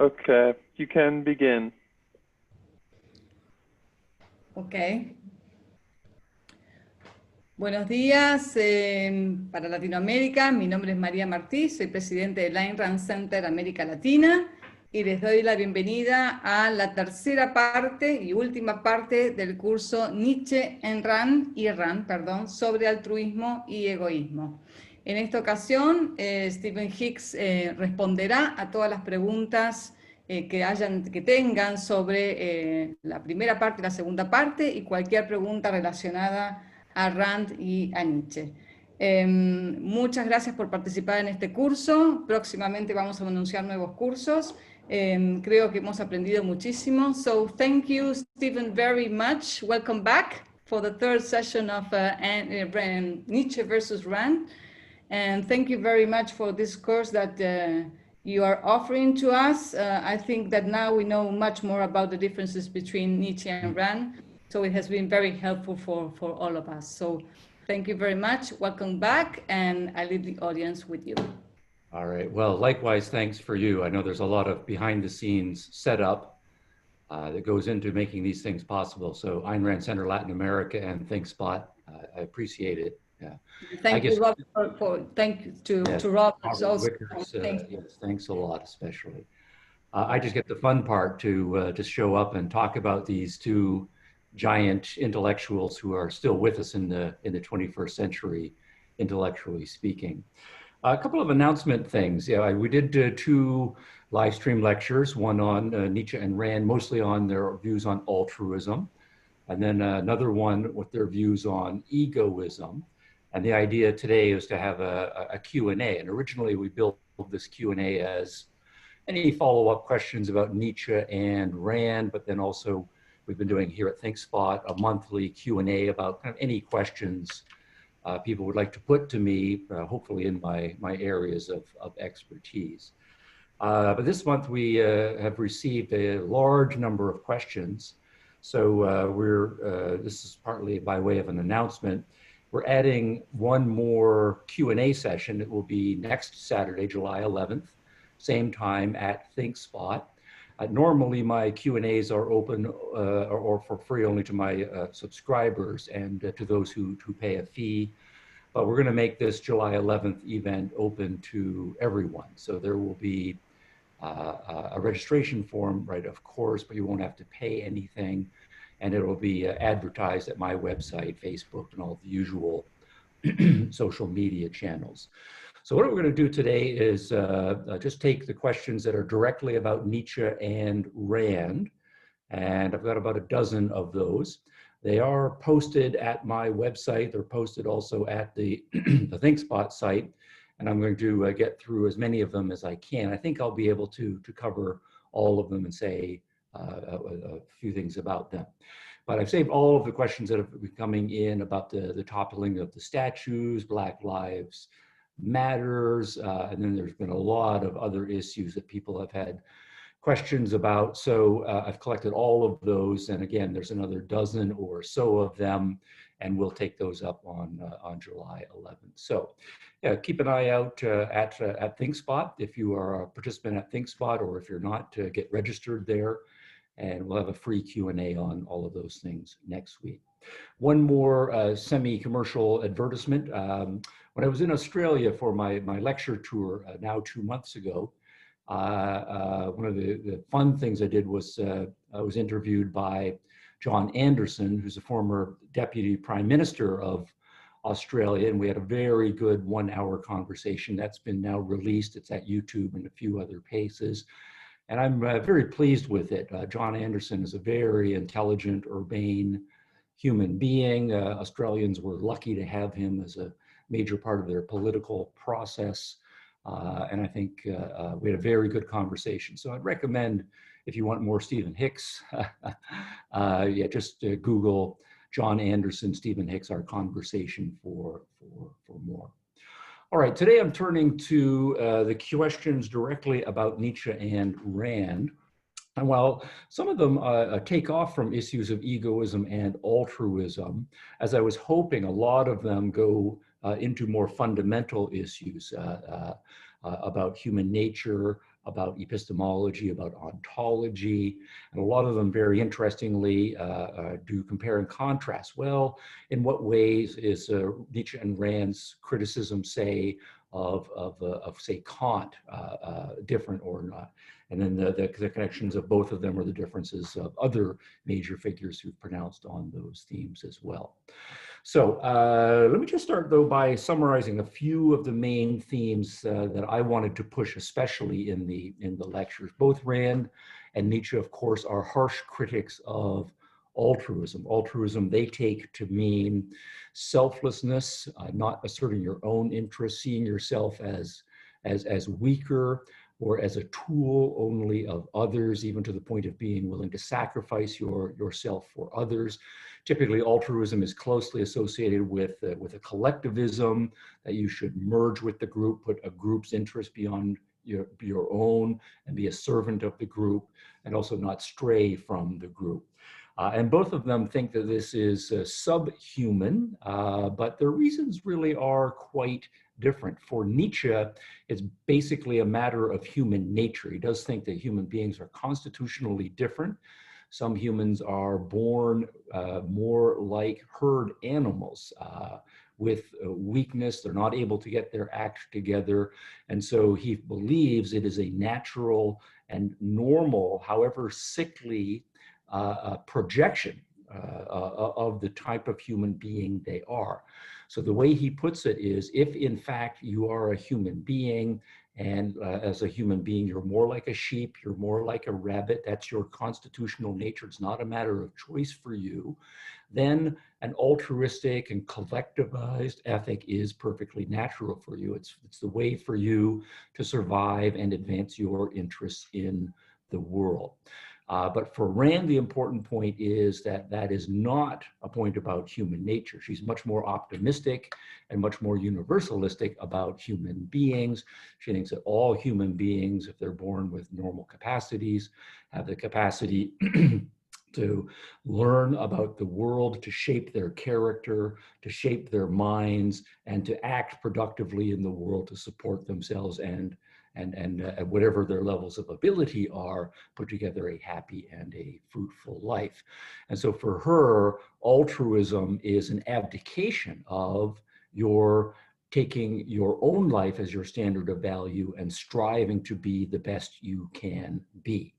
Okay, you can begin. Ok. Buenos días para Latinoamérica. Mi nombre es María Martí, soy presidente del Ayn Rand Center América Latina y les doy la bienvenida a la tercera parte y última parte del curso Nietzsche en Rand, sobre altruismo y egoísmo. En esta ocasión, Stephen Hicks responderá a todas las preguntas que tengan sobre la primera parte y la segunda parte y cualquier pregunta relacionada a Rand y a Nietzsche. Muchas gracias por participar en este curso. Próximamente vamos a anunciar nuevos cursos. Creo que hemos aprendido muchísimo. So thank you, Stephen, very much. Welcome back for the third session of Nietzsche versus Rand. And thank you very much for this course that you are offering to us. I think that now we know much more about the differences between Nietzsche and Rand. So it has been very helpful for all of us. So thank you very much. Welcome back. And I leave the audience with you. All right. Well, likewise, thanks for you. I know there's a lot of behind the scenes setup that goes into making these things possible. So Ayn Rand Center Latin America and ThinkSpot, I appreciate it. Yeah. Thank you, Rob, thank you to Rob. Yes, thanks a lot, especially. I just get the fun part to show up and talk about these two giant intellectuals who are still with us in the 21st century, intellectually speaking. A couple of announcement things. Yeah, we did two live stream lectures, one on Nietzsche and Rand, mostly on their views on altruism, and then another one with their views on egoism. And the idea today is to have a Q&A. And originally we built this Q&A as any follow-up questions about Nietzsche and Rand, but then also we've been doing here at ThinkSpot a monthly Q&A about kind of any questions people would like to put to me, hopefully in my areas of expertise. But this month we have received a large number of questions. So this is partly by way of an announcement. We're adding one more Q&A session. It will be next Saturday, July 11th, same time at ThinkSpot. Normally my Q&As are open or for free only to my subscribers and to those who pay a fee. But we're going to make this July 11th event open to everyone. So there will be a registration form, right, of course, but you won't have to pay anything. And it will be advertised at my website, Facebook, and all the usual social media channels. So what we're going to do today is just take the questions that are directly about Nietzsche and Rand. And I've got about a dozen of those. They are posted at my website. They're posted also at the, the ThinkSpot site. And I'm going to get through as many of them as I can. I think I'll be able to cover all of them and say a few things about them. But I've saved all of the questions that have been coming in about the toppling of the statues, Black Lives Matters, and then there's been a lot of other issues that people have had questions about. So I've collected all of those, and again, there's another dozen or so of them, and we'll take those up on July 11th. So yeah, keep an eye out at ThinkSpot if you are a participant at ThinkSpot, or if you're not, to get registered there. And we'll have a free Q&A on all of those things next week. One more semi-commercial advertisement. When I was in Australia for my lecture tour now 2 months ago, one of the fun things I did was I was interviewed by John Anderson, who's a former Deputy Prime Minister of Australia, and we had a very good 1-hour conversation that's been now released. It's at YouTube and a few other places. And I'm very pleased with it. John Anderson is a very intelligent, urbane human being. Australians were lucky to have him as a major part of their political process. And I think we had a very good conversation. So I'd recommend, if you want more Stephen Hicks, yeah, just Google John Anderson, Stephen Hicks, our conversation for more. All right, today I'm turning to the questions directly about Nietzsche and Rand. And while some of them take off from issues of egoism and altruism, as I was hoping, a lot of them go into more fundamental issues about human nature, about epistemology, about ontology, and a lot of them, very interestingly, do compare and contrast. Well, in what ways is Nietzsche and Rand's criticism, say, of say, Kant different or not? And then the connections of both of them, or the differences of other major figures who've pronounced on those themes as well. So let me just start, though, by summarizing a few of the main themes that I wanted to push, especially in the lectures. Both Rand and Nietzsche, of course, are harsh critics of altruism. Altruism they take to mean selflessness, not asserting your own interests, seeing yourself as weaker, or as a tool only of others, even to the point of being willing to sacrifice yourself for others. Typically, altruism is closely associated with a collectivism, that you should merge with the group, put a group's interest beyond your own, and be a servant of the group, and also not stray from the group. And both of them think that this is subhuman, but their reasons really are quite different. For Nietzsche, it's basically a matter of human nature. He does think that human beings are constitutionally different. Some humans are born more like herd animals with weakness. They're not able to get their act together. And so he believes it is a natural and normal, however sickly, projection of the type of human being they are. So the way he puts it is, if in fact you are a human being, and as a human being you're more like a sheep, you're more like a rabbit, that's your constitutional nature, it's not a matter of choice for you, then an altruistic and collectivized ethic is perfectly natural for you. It's the way for you to survive and advance your interests in the world. But for Rand, the important point is that that is not a point about human nature. She's much more optimistic and much more universalistic about human beings. She thinks that all human beings, if they're born with normal capacities, have the capacity to learn about the world, to shape their character, to shape their minds, and to act productively in the world to support themselves and whatever their levels of ability are, put together a happy and a fruitful life. And so for her, altruism is an abdication of your taking your own life as your standard of value and striving to be the best you can be.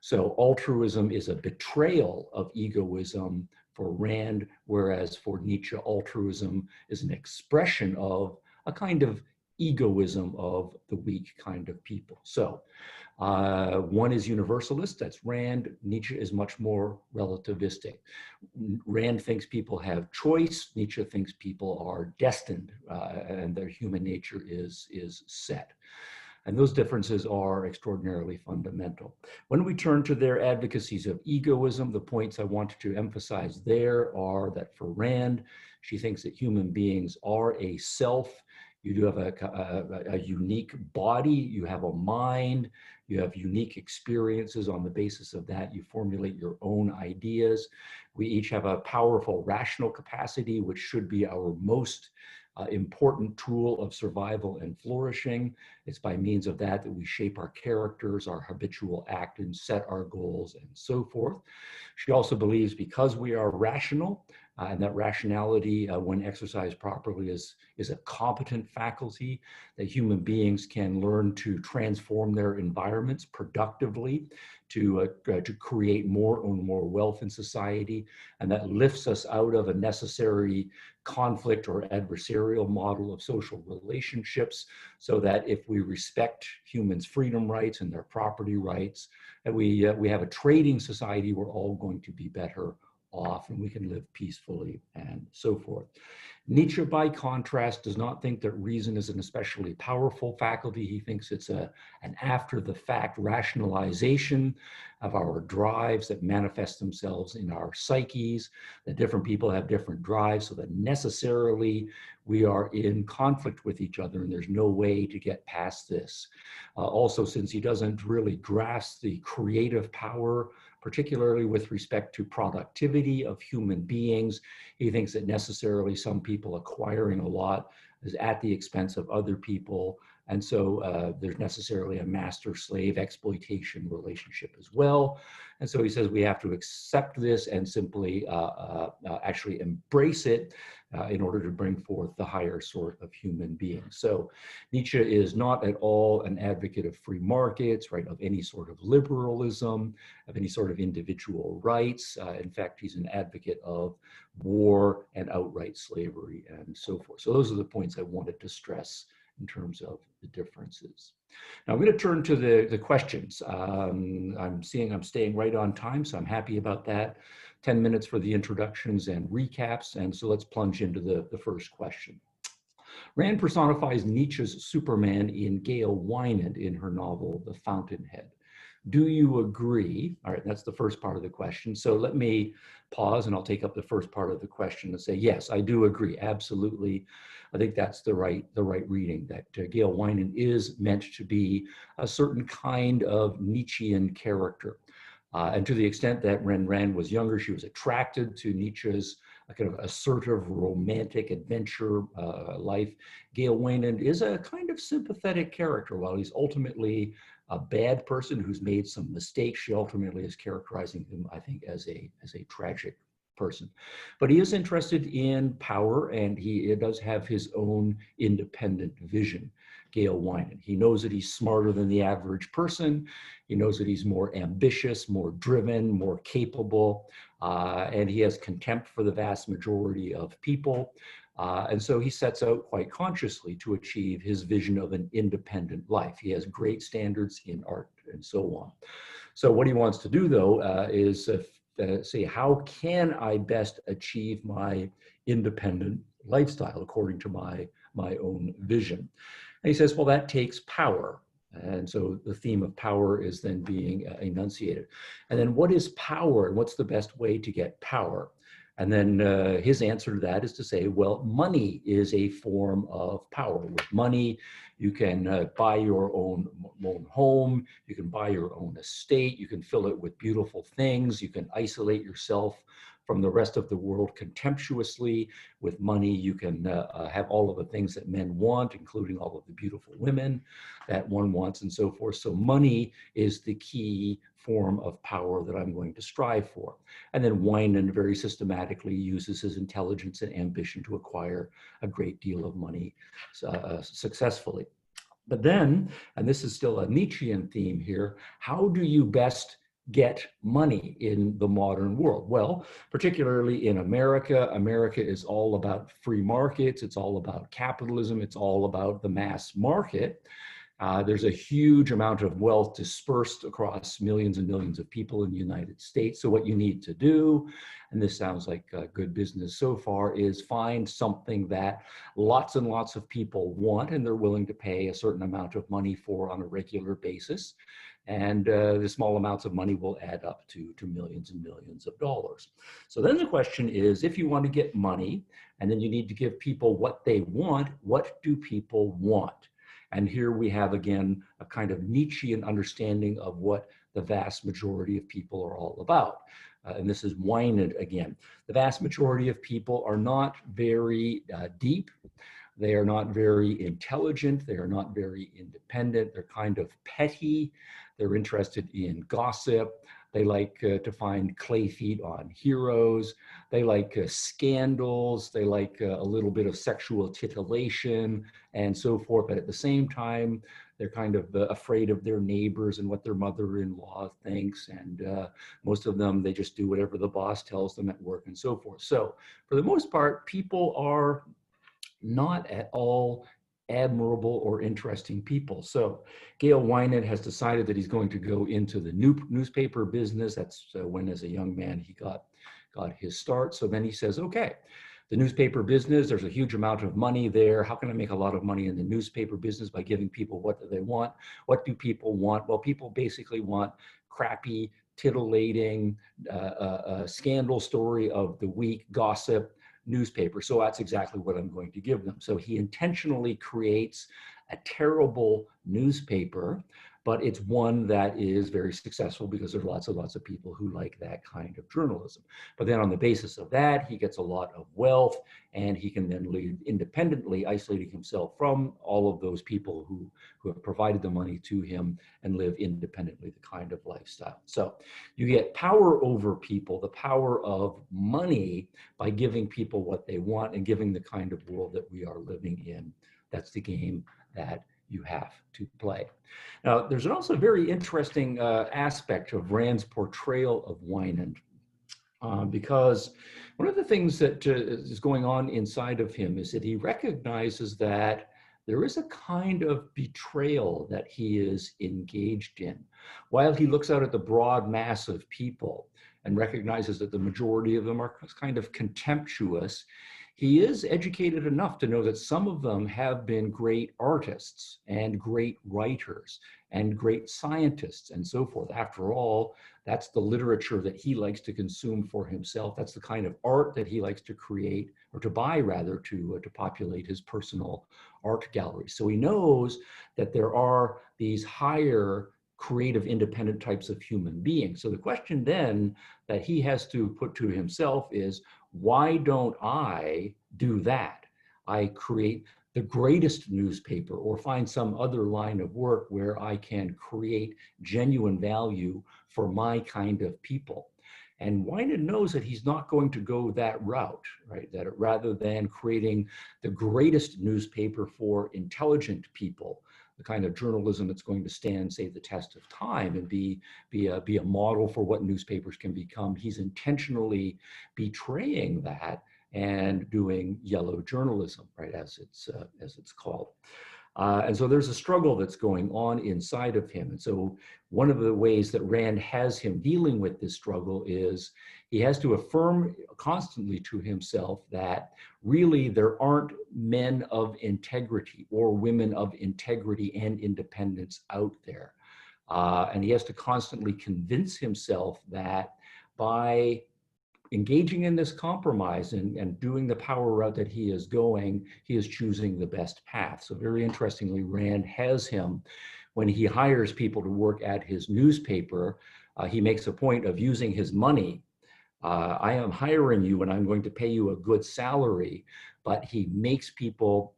So altruism is a betrayal of egoism for Rand, whereas for Nietzsche, altruism is an expression of a kind of egoism of the weak kind of people. So one is universalist, that's Rand. Nietzsche is much more relativistic. Rand thinks people have choice. Nietzsche thinks people are destined and their human nature is set. And those differences are extraordinarily fundamental. When we turn to their advocacies of egoism, the points I wanted to emphasize there are that for Rand, she thinks that human beings are a self. You do have a unique body, you have a mind, you have unique experiences. On the basis of that, you formulate your own ideas. We each have a powerful rational capacity, which should be our most important tool of survival and flourishing. It's by means of that that we shape our characters, our habitual act, and set our goals, and so forth. She also believes because we are rational, and that rationality, when exercised properly, is a competent faculty, that human beings can learn to transform their environments productively, to create more and more wealth in society, and that lifts us out of a necessary conflict or adversarial model of social relationships, so that if we respect humans' freedom rights and their property rights, that we have a trading society, we're all going to be better off and we can live peacefully and so forth. Nietzsche, by contrast, does not think that reason is an especially powerful faculty. He thinks it's an after-the-fact rationalization of our drives that manifest themselves in our psyches, that different people have different drives, so that necessarily we are in conflict with each other and there's no way to get past this. Also, since he doesn't really grasp the creative power, particularly with respect to productivity of human beings, he thinks that necessarily some people people acquiring a lot is at the expense of other people. And so there's necessarily a master-slave exploitation relationship as well. And so he says we have to accept this and simply actually embrace it in order to bring forth the higher sort of human being. So Nietzsche is not at all an advocate of free markets, right, of any sort of liberalism, of any sort of individual rights. In fact, he's an advocate of war and outright slavery and so forth. So those are the points I wanted to stress in terms of the differences. Now I'm going to turn to the questions. I'm seeing I'm staying right on time, so I'm happy about that. 10 minutes for the introductions and recaps, and so let's plunge into the first question. Rand personifies Nietzsche's Superman in Gail Wynand in her novel, The Fountainhead. Do you agree? All right, that's the first part of the question. So let me pause and I'll take up the first part of the question and say, yes, I do agree, absolutely. I think that's the right reading, that Gail Wynand is meant to be a certain kind of Nietzschean character. And to the extent that when Rand was younger, she was attracted to Nietzsche's kind of assertive, romantic adventure life. Gail Wynand is a kind of sympathetic character. While he's ultimately a bad person who's made some mistakes, she ultimately is characterizing him, I think, as a tragic person. But he is interested in power, and he does have his own independent vision, Gail Wynand. He knows that he's smarter than the average person. He knows that he's more ambitious, more driven, more capable, and he has contempt for the vast majority of people. And so he sets out quite consciously to achieve his vision of an independent life. He has great standards in art and so on. So what he wants to do, though, is say, how can I best achieve my independent lifestyle according to my own vision? And he says, well, that takes power. And so the theme of power is then being enunciated. And then what is power and what's the best way to get power? And then his answer to that is to say, well, money is a form of power. With money, you can buy your own home, you can buy your own estate, you can fill it with beautiful things, you can isolate yourself from the rest of the world contemptuously. With money, you can have all of the things that men want, including all of the beautiful women that one wants and so forth. So money is the key form of power that I'm going to strive for. And then Wynand very systematically uses his intelligence and ambition to acquire a great deal of money successfully. But then, and this is still a Nietzschean theme here, how do you best get money in the modern world? Well, particularly in America, America is all about free markets, it's all about capitalism, it's all about the mass market. There's a huge amount of wealth dispersed across millions and millions of people in the United States. So what you need to do, and this sounds like good business so far, is find something that lots and lots of people want and they're willing to pay a certain amount of money for on a regular basis. And the small amounts of money will add up to millions and millions of dollars. So then the question is, if you want to get money and then you need to give people what they want, what do people want? And here we have, again, a kind of Nietzschean understanding of what the vast majority of people are all about. And this is Wynand again. The vast majority of people are not very deep. They are not very intelligent. They are not very independent. They're kind of petty. They're interested in gossip. They like to find clay feet on heroes. They like scandals. They like a little bit of sexual titillation and so forth. But at the same time, they're kind of afraid of their neighbors and what their mother-in-law thinks. And most of them, they just do whatever the boss tells them at work and so forth. So for the most part, people are not at all admirable or interesting people. So Gail Wynand has decided that he's going to go into the newspaper business. That's when, as a young man, he got his start. So then he says, okay, the newspaper business, there's a huge amount of money there. How can I make a lot of money in the newspaper business? By giving people what do they want? What do people want? Well, people basically want crappy, titillating, scandal story of the week, gossip, newspaper. So that's exactly what I'm going to give them. So he intentionally creates a terrible newspaper but it's one that is very successful because there's lots of people who like that kind of journalism. But then on the basis of that, he gets a lot of wealth, and he can then live independently, isolating himself from all of those people who have provided the money to him, and live independently, the kind of lifestyle. So you get power over people, the power of money, by giving people what they want and giving the kind of world that we are living in. That's the game that you have to play. Now, there's also a very interesting aspect of Rand's portrayal of Winand, because one of the things that is going on inside of him is that he recognizes that there is a kind of betrayal that he is engaged in. While he looks out at the broad mass of people and recognizes that the majority of them are kind of contemptuous, he is educated enough to know that some of them have been great artists and great writers and great scientists and so forth. After all, that's the literature that he likes to consume for himself. That's the kind of art that he likes to create, or to buy rather, to populate his personal art gallery. So he knows that there are these higher creative, independent types of human beings. So the question then that he has to put to himself is, why don't I do that? I create the greatest newspaper, or find some other line of work where I can create genuine value for my kind of people. And Winand knows that he's not going to go that route, right? That rather than creating the greatest newspaper for intelligent people, the kind of journalism that's going to stand, say, the test of time and be a model for what newspapers can become, he's intentionally betraying that and doing yellow journalism, right, as it's called. And so there's a struggle that's going on inside of him. And so one of the ways that Rand has him dealing with this struggle is he has to affirm constantly to himself that really there aren't men of integrity or women of integrity and independence out there. And he has to constantly convince himself that by engaging in this compromise and doing the power route that he is going, he is choosing the best path. So very interestingly, Rand has him, when he hires people to work at his newspaper, he makes a point of using his money. I am hiring you and I'm going to pay you a good salary, but he makes people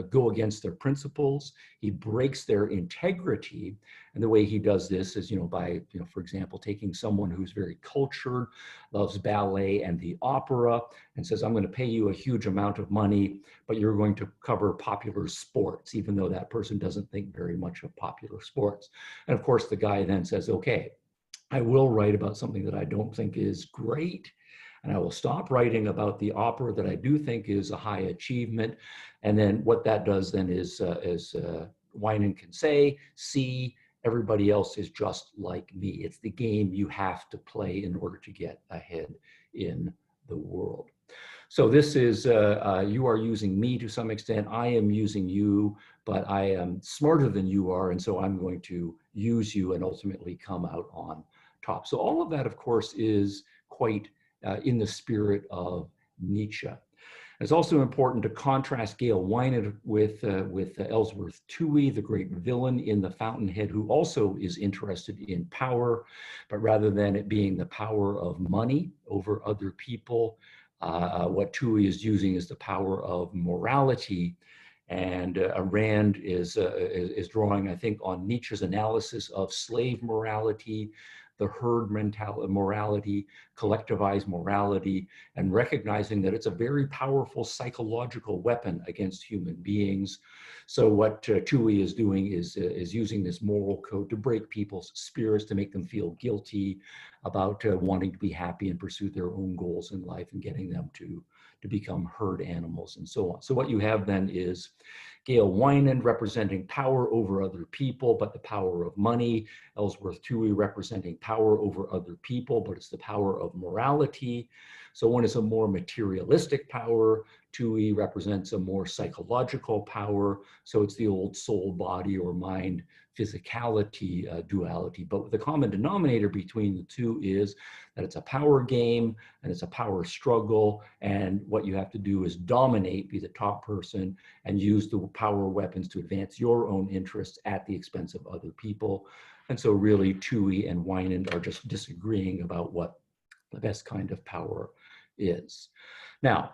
go against their principles. He breaks their integrity. And the way he does this is, by, for example, taking someone who's very cultured, loves ballet and the opera, and says, I'm going to pay you a huge amount of money, but you're going to cover popular sports, even though that person doesn't think very much of popular sports. And of course, the guy then says, okay, I will write about something that I don't think is great, and I will stop writing about the opera that I do think is a high achievement. And then what that does then is Winand can say, see, everybody else is just like me. It's the game you have to play in order to get ahead in the world. So this is, you are using me to some extent, I am using you, but I am smarter than you are, and so I'm going to use you and ultimately come out on top. So all of that, of course, is quite in the spirit of Nietzsche. It's also important to contrast Gale Winand with Ellsworth Toohey, the great villain in The Fountainhead, who also is interested in power, but rather than it being the power of money over other people, what Toohey is using is the power of morality. And Rand is drawing, I think, on Nietzsche's analysis of slave morality, the herd morality, collectivized morality, and recognizing that it's a very powerful psychological weapon against human beings. So what Toohey is doing is using this moral code to break people's spirits, to make them feel guilty about wanting to be happy and pursue their own goals in life, and getting them to become herd animals and so on. So what you have then is Gale Winand representing power over other people, but the power of money. Ellsworth Toohey representing power over other people, but it's the power of morality. So one is a more materialistic power. 2E represents a more psychological power. So it's the old soul, body, or mind physicality duality. But the common denominator between the two is that it's a power game and it's a power struggle. And what you have to do is dominate, be the top person, and use the power weapons to advance your own interests at the expense of other people. And so really Toohey and Winand are just disagreeing about what the best kind of power is. Now,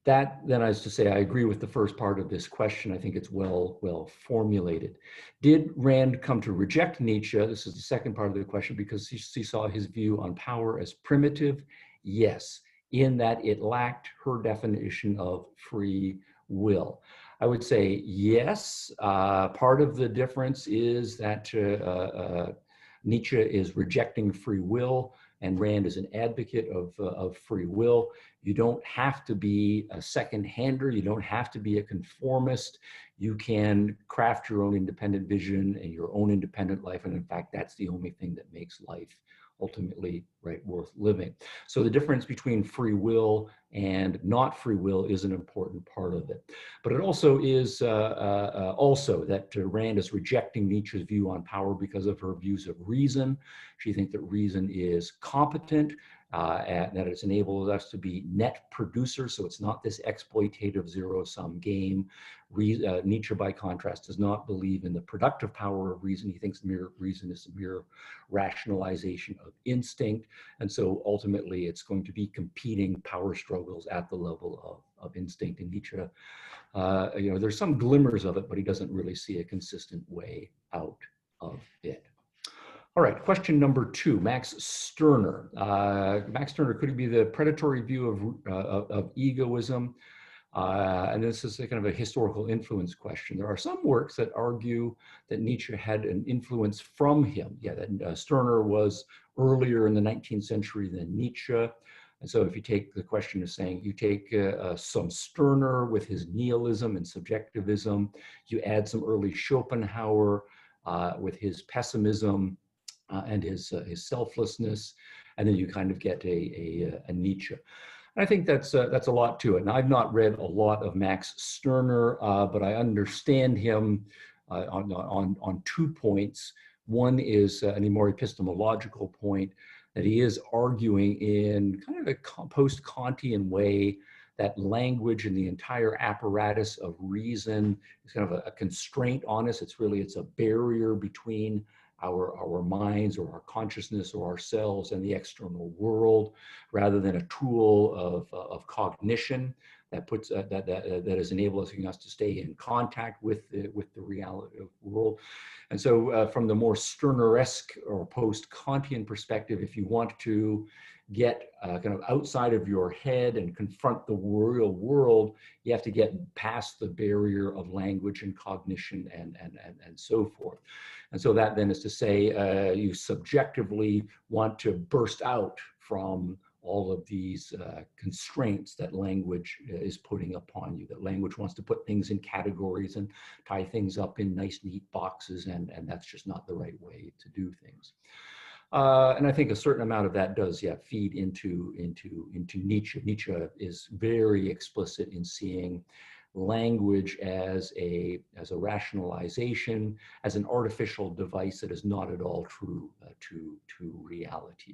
that then is to say, I agree with the first part of this question. I think it's well formulated. Did Rand come to reject Nietzsche? This is the second part of the question, because he saw his view on power as primitive. Yes, in that it lacked her definition of free will. I would say yes. Part of the difference is that Nietzsche is rejecting free will, and Rand is an advocate of free will. You don't have to be a second-hander. You don't have to be a conformist. You can craft your own independent vision and your own independent life. And in fact, that's the only thing that makes life ultimately worth living. So the difference between free will and not free will is an important part of it. But it also is also that Rand is rejecting Nietzsche's view on power because of her views of reason. She thinks that reason is competent, and that it's enabled us to be net producers. So it's not this exploitative zero-sum game. Nietzsche, by contrast, does not believe in the productive power of reason. He thinks reason is a mere rationalization of instinct. And so ultimately, it's going to be competing power struggles at the level of instinct. And Nietzsche, there's some glimmers of it, but he doesn't really see a consistent way out of it. All right, question number 2, Max Stirner. Max Stirner, could it be the predatory view of egoism? And this is a kind of a historical influence question. There are some works that argue that Nietzsche had an influence from him. Yeah, that Stirner was earlier in the 19th century than Nietzsche. And so if you take the question of saying, you take some Stirner with his nihilism and subjectivism, you add some early Schopenhauer with his pessimism, and his selflessness, and then you kind of get a Nietzsche. And I think that's a lot to it. And I've not read a lot of Max Stirner, but I understand him on 2 points. One is a more epistemological point, that he is arguing in kind of a post-Kantian way that language and the entire apparatus of reason is kind of a constraint on us. It's a barrier between our minds or our consciousness or ourselves and the external world, rather than a tool of cognition that puts that is enabling us to stay in contact with the reality of the world. And so from the more Stirner-esque or post-Kantian perspective, if you want to get kind of outside of your head and confront the real world, you have to get past the barrier of language and cognition and so forth. And so that then is to say you subjectively want to burst out from all of these constraints that language is putting upon you, that language wants to put things in categories and tie things up in nice, neat boxes, and that's just not the right way to do things. And I think a certain amount of that does, feed into Nietzsche. Nietzsche is very explicit in seeing language as a rationalization, as an artificial device that is not at all true to reality.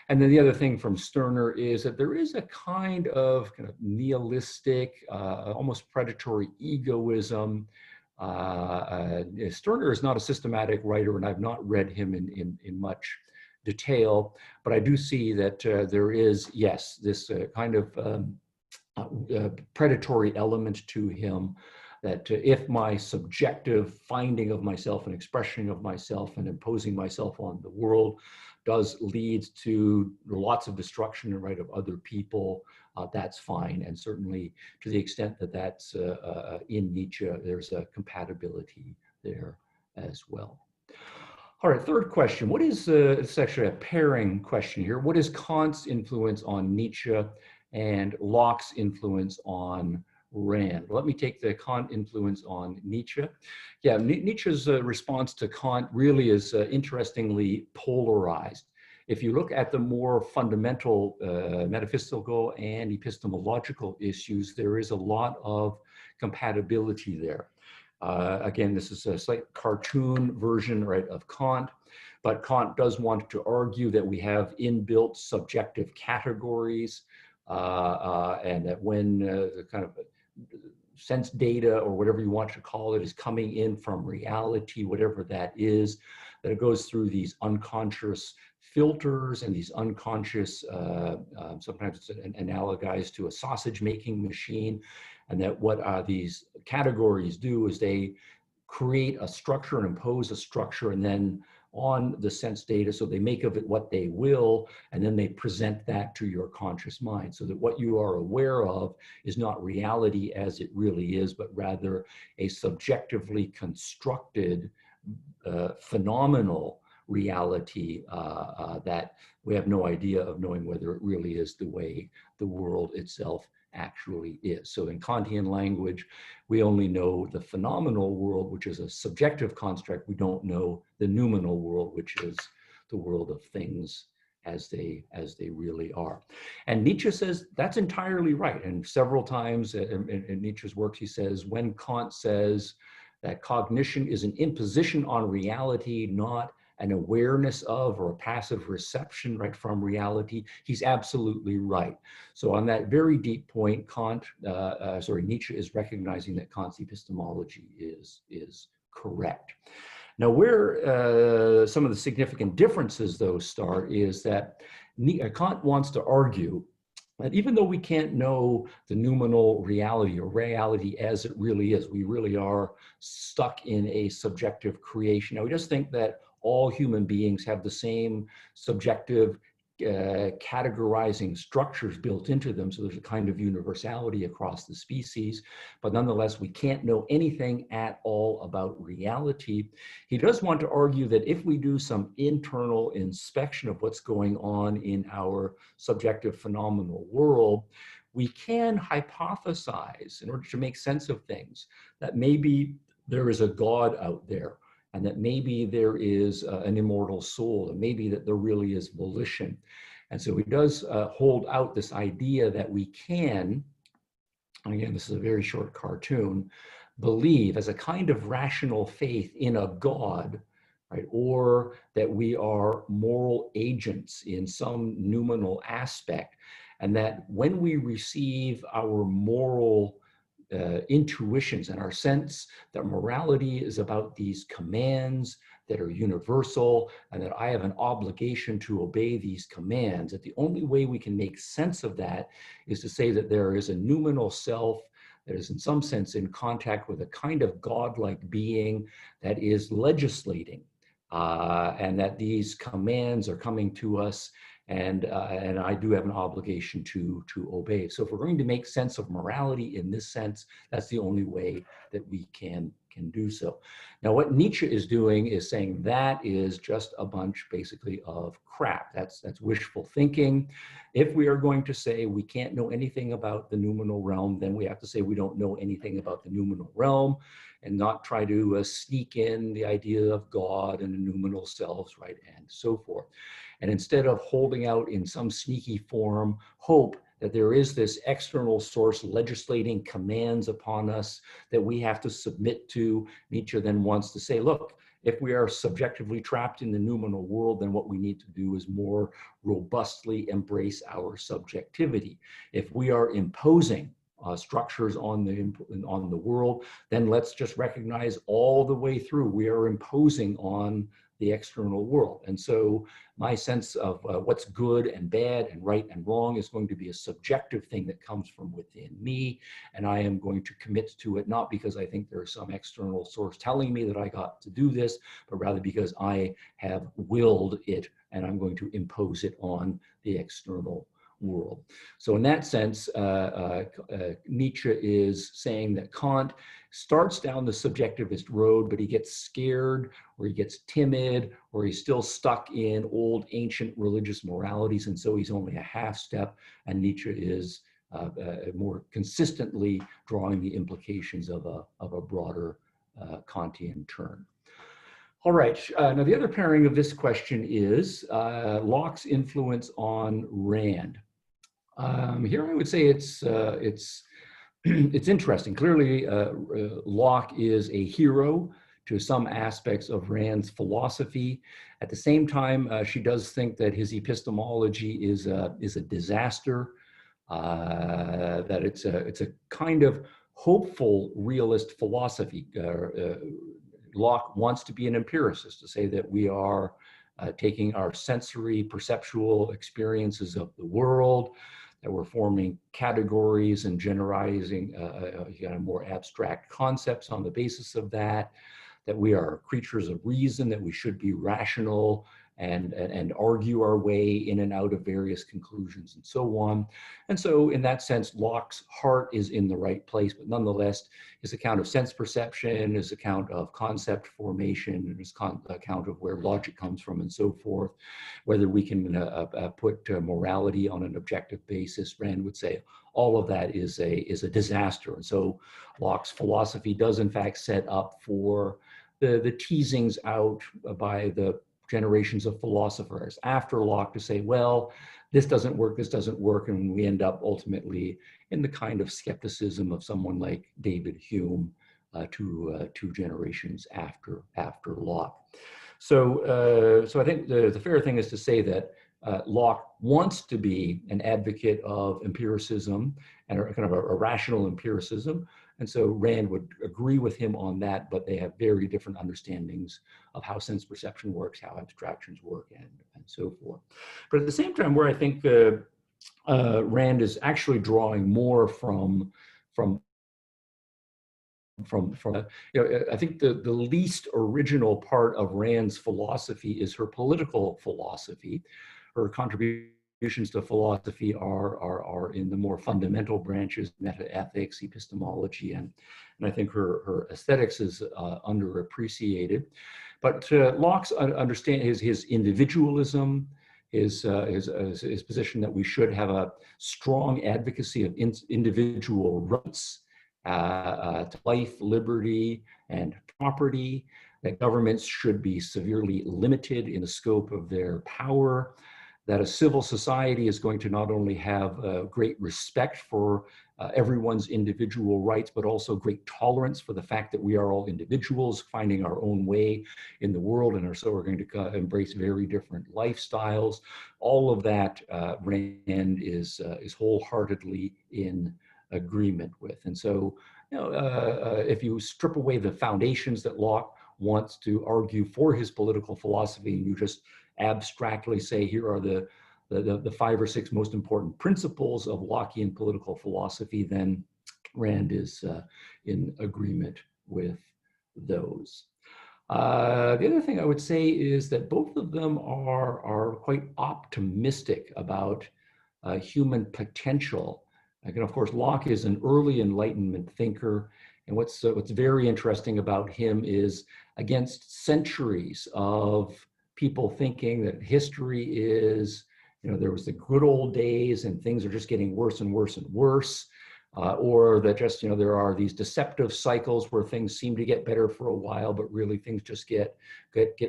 And then the other thing from Stirner is that there is a kind of nihilistic, almost predatory egoism. Stirner is not a systematic writer, and I've not read him in much detail, but I do see that there is, yes, this kind of predatory element to him, that if my subjective finding of myself and expression of myself and imposing myself on the world does lead to lots of destruction of other people, that's fine. And certainly to the extent that that's in Nietzsche, there's a compatibility there as well. All right, third question. What is, it's actually a pairing question here. What is Kant's influence on Nietzsche and Locke's influence on Rand? Well, let me take the Kant influence on Nietzsche. Yeah, Nietzsche's response to Kant really is interestingly polarized. if you look at the more fundamental metaphysical and epistemological issues, there is a lot of compatibility there. Again, this is a slight cartoon version, right, of Kant, but Kant does want to argue that we have inbuilt subjective categories, and that when the kind of sense data, or whatever you want to call it, is coming in from reality, whatever that is, that it goes through these unconscious filters and these unconscious, sometimes it's analogized to a sausage making machine, and that what these categories do is they create a structure and impose a structure, and then on the sense data, so they make of it what they will, and then they present that to your conscious mind, so that what you are aware of is not reality as it really is, but rather a subjectively constructed phenomenal reality that we have no idea of knowing whether it really is the way the world itself actually is. So in Kantian language, we only know the phenomenal world, which is a subjective construct. We don't know the noumenal world, which is the world of things as they really are. And Nietzsche says that's entirely right. And several times in Nietzsche's works, he says, when Kant says that cognition is an imposition on reality, not an awareness of or a passive reception, right, from reality, he's absolutely right. So on that very deep point, Nietzsche is recognizing that Kant's epistemology is correct. Now, where some of the significant differences, though, start is that Kant wants to argue that even though we can't know the noumenal reality or reality as it really is, we really are stuck in a subjective creation. Now, we just think that all human beings have the same subjective categorizing structures built into them, so there's a kind of universality across the species, but nonetheless, we can't know anything at all about reality. He does want to argue that if we do some internal inspection of what's going on in our subjective phenomenal world, we can hypothesize, in order to make sense of things, that maybe there is a God out there, and that maybe there is an immortal soul, and maybe that there really is volition. And so he does hold out this idea that we can, and again, this is a very short cartoon, believe as a kind of rational faith in a God, right? Or that we are moral agents in some noumenal aspect, and that when we receive our moral intuitions and our sense that morality is about these commands that are universal, and that I have an obligation to obey these commands, that the only way we can make sense of that is to say that there is a noumenal self that is in some sense in contact with a kind of godlike being that is legislating, and that these commands are coming to us, and I do have an obligation to obey. So if we're going to make sense of morality in this sense, that's the only way that we can do so. Now, what Nietzsche is doing is saying that is just a bunch, basically, of crap. That's wishful thinking. If we are going to say we can't know anything about the noumenal realm, then we have to say we don't know anything about the noumenal realm, and not try to sneak in the idea of God and the noumenal selves, right, and so forth. And instead of holding out in some sneaky form hope that there is this external source legislating commands upon us that we have to submit to, Nietzsche then wants to say, look, if we are subjectively trapped in the noumenal world, then what we need to do is more robustly embrace our subjectivity. If we are imposing structures on the world, then let's just recognize all the way through we are imposing on the external world. And so my sense of what's good and bad and right and wrong is going to be a subjective thing that comes from within me, and I am going to commit to it, not because I think there's some external source telling me that I got to do this, but rather because I have willed it, and I'm going to impose it on the external world. So in that sense, Nietzsche is saying that Kant starts down the subjectivist road, but he gets scared, or he gets timid, or he's still stuck in old ancient religious moralities, and so he's only a half step, and Nietzsche is more consistently drawing the implications of a broader Kantian turn. All right. Now, the other pairing of this question is Locke's influence on Rand. Here, I would say it's interesting. Clearly, Locke is a hero to some aspects of Rand's philosophy. At the same time, she does think that his epistemology is a disaster. That it's a kind of hopeful realist philosophy. Locke wants to be an empiricist, to say that we are taking our sensory, perceptual experiences of the world, that we're forming categories and generalizing more abstract concepts on the basis of that, that we are creatures of reason, that we should be rational and argue our way in and out of various conclusions and so on. And so in that sense, Locke's heart is in the right place, but nonetheless, his account of sense perception, his account of concept formation, his account of where logic comes from and so forth, whether we can put morality on an objective basis, Rand would say, all of that is a disaster. And so Locke's philosophy does in fact set up for the teasings out by the generations of philosophers after Locke to say, well, this doesn't work, and we end up ultimately in the kind of skepticism of someone like David Hume two generations after Locke. So I think the fair thing is to say that Locke wants to be an advocate of empiricism and kind of a rational empiricism. And so Rand would agree with him on that, but they have very different understandings of how sense perception works, how abstractions work, and so forth. But at the same time, where I think Rand is actually drawing more from I think the least original part of Rand's philosophy is her political philosophy. Her contributions to philosophy are in the more fundamental branches, metaethics, epistemology, and I think her aesthetics is underappreciated. But Locke's understand his individualism, his position that we should have a strong advocacy of individual rights, to life, liberty, and property, that governments should be severely limited in the scope of their power, that a civil society is going to not only have great respect for everyone's individual rights, but also great tolerance for the fact that we are all individuals finding our own way in the world, and so we're going to embrace very different lifestyles. All of that Rand is wholeheartedly in agreement with. And so, if you strip away the foundations that Locke wants to argue for his political philosophy, and you just abstractly say, here are the 5 or 6 most important principles of Lockean political philosophy, then Rand is in agreement with those. The other thing I would say is that both of them are quite optimistic about human potential. And of course, Locke is an early Enlightenment thinker, and what's very interesting about him is, against centuries of people thinking that history is, there was the good old days and things are just getting worse and worse and worse, or that just, there are these deceptive cycles where things seem to get better for a while, but really things just get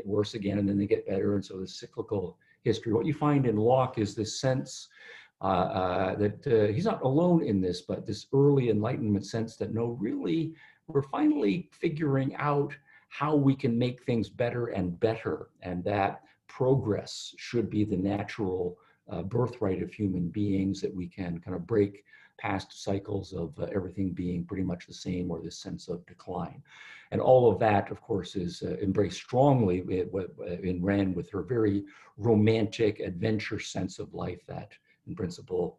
worse again, and then they get better, and so the cyclical history. What you find in Locke is this sense that he's not alone in this, but this early Enlightenment sense that no, really, we're finally figuring out how we can make things better and better, and that progress should be the natural birthright of human beings, that we can kind of break past cycles of everything being pretty much the same, or this sense of decline. And all of that, of course, is embraced strongly in Rand with her very romantic adventure sense of life, that in principle,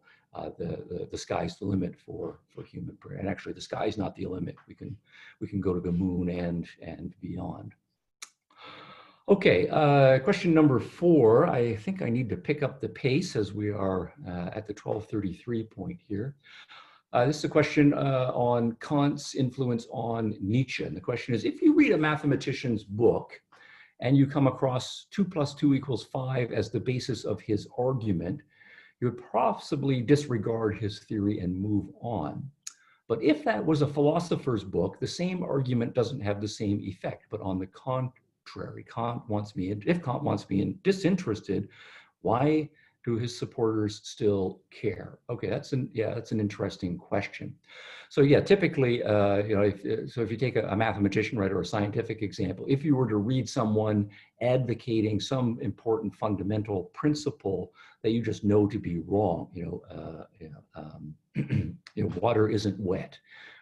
the sky's the limit for human prayer. And actually, the sky's not the limit. We can go to the moon and beyond. Okay, question number 4. I think I need to pick up the pace as we are at the 12:33 point here. This is a question on Kant's influence on Nietzsche. And the question is, if you read a mathematician's book and you come across 2 + 2 = 5 as the basis of his argument, you would possibly disregard his theory and move on. But if that was a philosopher's book, the same argument doesn't have the same effect, but on the contrary. Kant wants me, if Kant wants me disinterested, why do his supporters still care? Okay, that's an interesting question. So yeah, typically, if you take a mathematician, right, or a scientific example, if you were to read someone advocating some important fundamental principle that you just know to be wrong, water isn't wet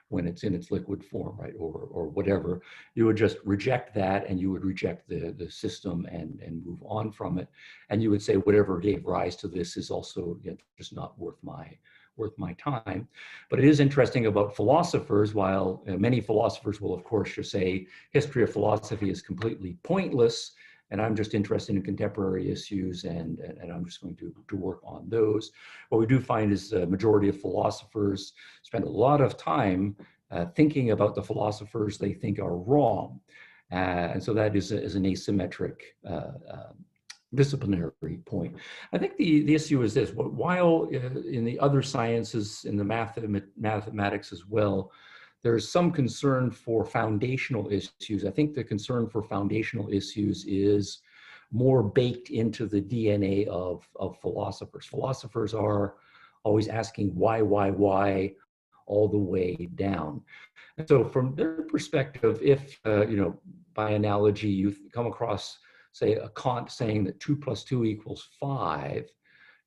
when it's in its liquid form, right, or whatever, you would just reject that, and you would reject the system and move on from it, and you would say whatever gave rise to this is also just not worth my time. But it is interesting about philosophers. While many philosophers will, of course, just say history of philosophy is completely pointless, and I'm just interested in contemporary issues, and I'm just going to work on those. What we do find is the majority of philosophers spend a lot of time thinking about the philosophers they think are wrong. And so that is an asymmetric disciplinary point. I think the issue is this: while in the other sciences, in the mathematics as well, there's some concern for foundational issues. I think the concern for foundational issues is more baked into the DNA of philosophers. Philosophers are always asking why all the way down. And so from their perspective, if, by analogy, you come across, say, a Kant saying that 2 + 2 = 5,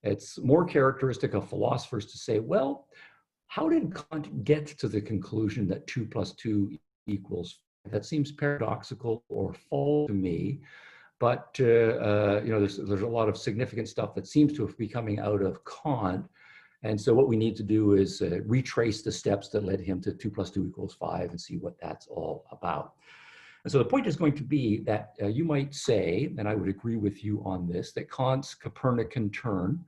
it's more characteristic of philosophers to say, well, how did Kant get to the conclusion that 2 + 2 = 5? That seems paradoxical or false to me, but there's a lot of significant stuff that seems to be coming out of Kant. And so what we need to do is retrace the steps that led him to 2 + 2 = 5 and see what that's all about. And so the point is going to be that you might say, and I would agree with you on this, that Kant's Copernican turn,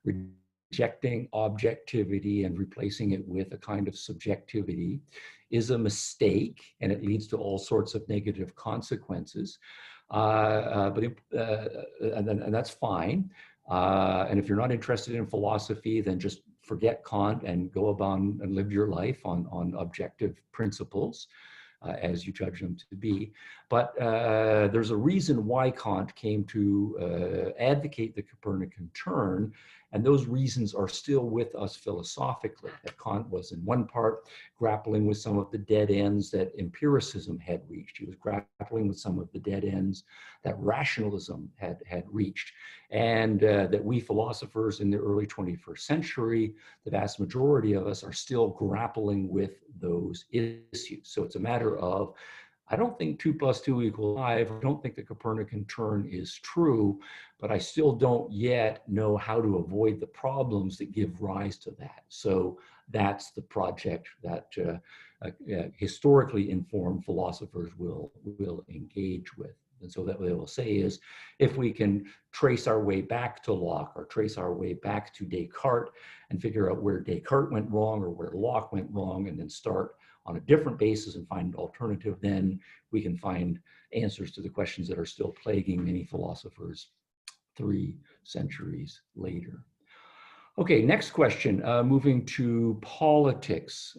rejecting objectivity and replacing it with a kind of subjectivity, is a mistake, and it leads to all sorts of negative consequences. And that's fine. And if you're not interested in philosophy, then just forget Kant and go about and live your life on objective principles as you judge them to be. But there's a reason why Kant came to advocate the Copernican turn, and those reasons are still with us philosophically. That Kant was, in one part, grappling with some of the dead ends that empiricism had reached. He was grappling with some of the dead ends that rationalism had reached. And that we philosophers in the early 21st century, the vast majority of us, are still grappling with those issues. So it's a matter of, I don't think 2 + 2 = 5. I don't think the Copernican turn is true, but I still don't yet know how to avoid the problems that give rise to that. So that's the project that historically informed philosophers will engage with. And so that what they will say is, if we can trace our way back to Locke or trace our way back to Descartes and figure out where Descartes went wrong or where Locke went wrong, and then start on a different basis and find an alternative, then we can find answers to the questions that are still plaguing many philosophers 3 centuries later. Okay, next question, moving to politics.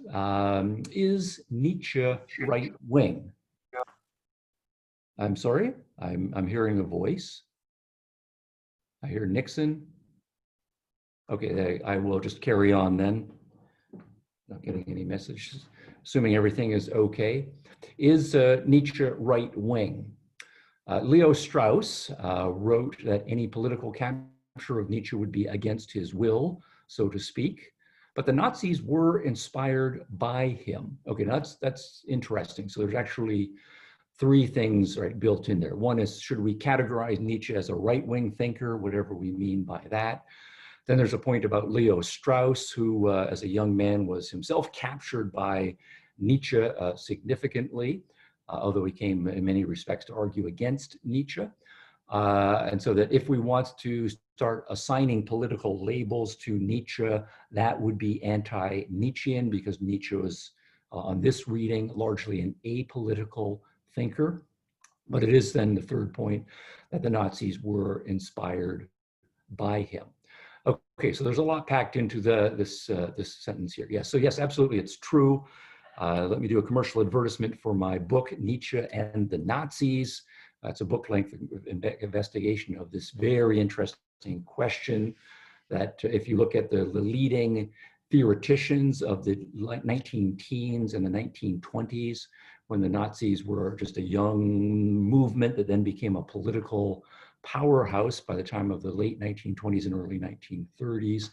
Is Nietzsche right-wing? I'm sorry, I'm hearing a voice. I hear Nixon. Okay, I will just carry on then. Not getting any messages. Assuming everything is okay. Is Nietzsche right-wing? Leo Strauss wrote that any political capture of Nietzsche would be against his will, so to speak. But the Nazis were inspired by him. Okay, that's interesting. So there's actually 3 things built in there. One is, should we categorize Nietzsche as a right-wing thinker, whatever we mean by that? Then there's a point about Leo Strauss, who as a young man was himself captured by Nietzsche significantly, although he came in many respects to argue against Nietzsche. And so that if we want to start assigning political labels to Nietzsche, that would be anti-Nietzschean, because Nietzsche was, on this reading, largely an apolitical thinker. But it is then the 3rd point that the Nazis were inspired by him. Okay, so there's a lot packed into this sentence here. Yes, so yes, absolutely, it's true. Let me do a commercial advertisement for my book, Nietzsche and the Nazis. It's a book-length investigation of this very interesting question that if you look at the leading theoreticians of the 19 teens and the 1920s, when the Nazis were just a young movement that then became a political powerhouse by the time of the late 1920s and early 1930s.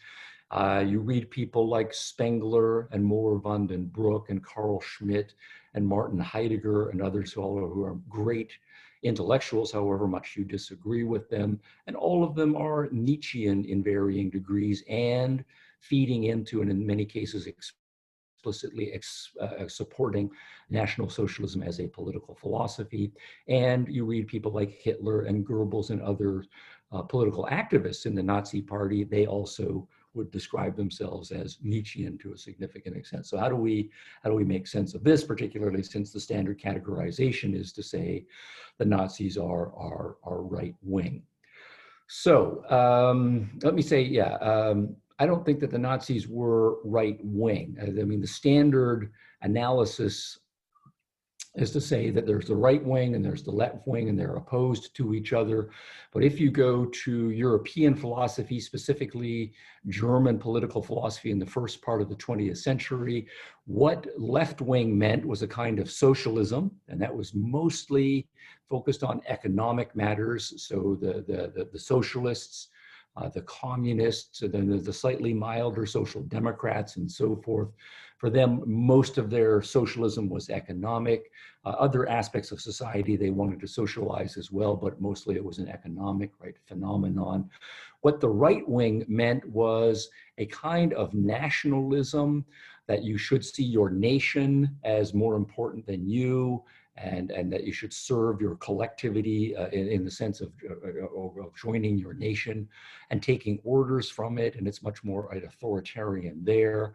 You read people like Spengler and Moore van den Broek and Carl Schmitt and Martin Heidegger and others who are great intellectuals, however much you disagree with them. And all of them are Nietzschean in varying degrees and feeding into, and in many cases explicitly supporting National Socialism as a political philosophy. And you read people like Hitler and Goebbels and other political activists in the Nazi Party. They also would describe themselves as Nietzschean to a significant extent. So how do we make sense of this, particularly since the standard categorization is to say the Nazis are right wing? So let me say, I don't think that the Nazis were right wing. I mean, the standard analysis is to say that there's the right wing and there's the left wing and they're opposed to each other. But if you go to European philosophy, specifically German political philosophy in the first part of the 20th century, what left wing meant was a kind of socialism, and that was mostly focused on economic matters. So the socialists, the communists, and then the slightly milder social democrats and so forth. For them, most of their socialism was economic. Other aspects of society they wanted to socialize as well, but mostly it was an economic phenomenon. What the right wing meant was a kind of nationalism, that you should see your nation as more important than you, and that you should serve your collectivity in the sense of joining your nation and taking orders from it, and it's much more authoritarian there.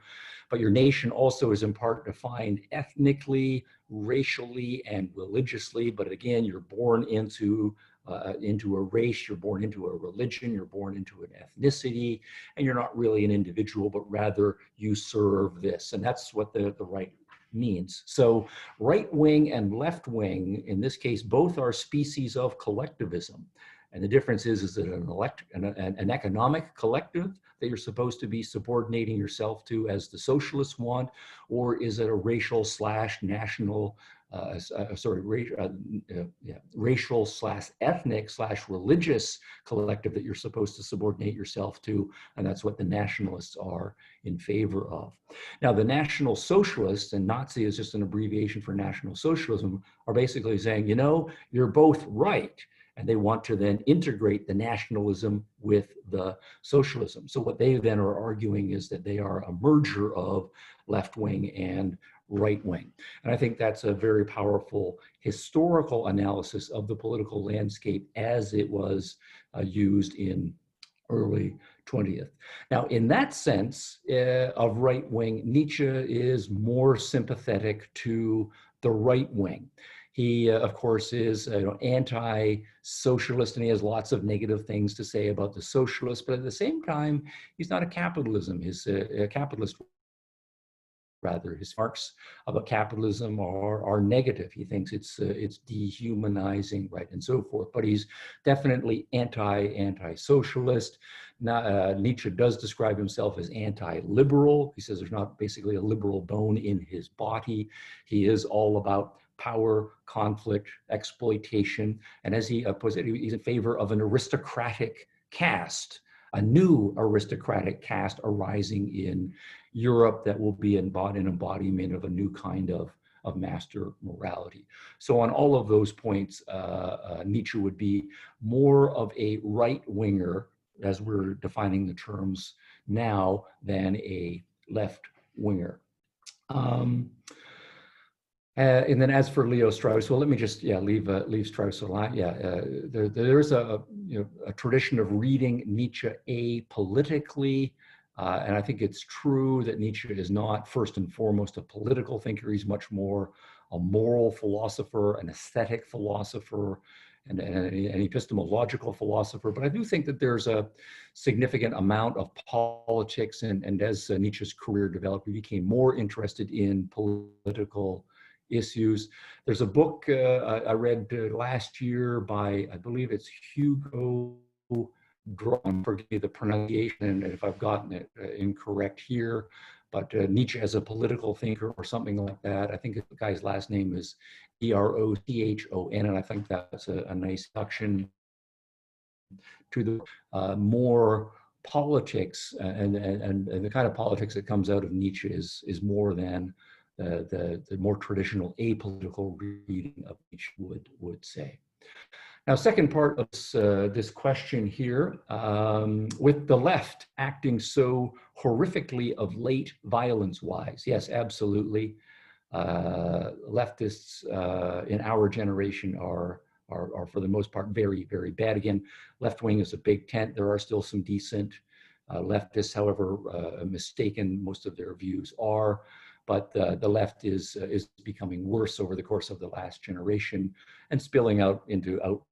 But your nation also is in part defined ethnically, racially, and religiously. But again, you're born into a race, you're born into a religion, you're born into an ethnicity, and you're not really an individual, but rather you serve this. And that's what the right means. So right wing and left wing, in this case, both are species of collectivism. And the difference is that an economic collective that you're supposed to be subordinating yourself to as the socialists want, or is it a racial slash national, racial slash ethnic slash religious collective that you're supposed to subordinate yourself to, and that's what the nationalists are in favor of. Now, the National Socialists, and Nazi is just an abbreviation for National Socialism, are basically saying, you know, you're both right. And they want to then integrate the nationalism with the socialism. So what they then are arguing is that they are a merger of left wing and right wing. And I think that's a very powerful historical analysis of the political landscape as it was used in early 20th. Now, in that sense of right wing, Nietzsche is more sympathetic to the right wing. He, of course, is anti-socialist, and he has lots of negative things to say about the socialists, but at the same time, he's not a capitalist. Rather, his remarks about capitalism are negative. He thinks it's dehumanizing, right, and so forth. But he's definitely anti-socialist. Nietzsche does describe himself as anti-liberal. He says there's not basically a liberal bone in his body. He is all about power, conflict, exploitation, and as he puts it, he's in favor of an aristocratic caste, a new aristocratic caste arising in Europe that will be an embodiment of a new kind of master morality. So on all of those points, Nietzsche would be more of a right-winger, as we're defining the terms now, than a left-winger. And then as for Leo Strauss, well, let me just leave Strauss alone. There's a tradition of reading Nietzsche apolitically, and I think it's true that Nietzsche is not first and foremost a political thinker. He's much more a moral philosopher, an aesthetic philosopher, and an epistemological philosopher. But I do think that there's a significant amount of politics, and as Nietzsche's career developed, he became more interested in political issues. There's a book I read last year by, I believe it's Hugo Drawn, forgive me the pronunciation if I've gotten it incorrect here, but Nietzsche as a political thinker or something like that. I think the guy's last name is E-R-O-C-H-O-N, and I think that's a nice introduction to the more politics and the kind of politics that comes out of Nietzsche is more than the more traditional apolitical reading of Nietzsche would say. Now, second part of this question here, with the left acting so horrifically of late violence-wise, yes, absolutely. Leftists in our generation are for the most part very, very bad. Again, left wing is a big tent. There are still some decent leftists, however mistaken most of their views are. But the left is becoming worse over the course of the last generation and spilling out into outright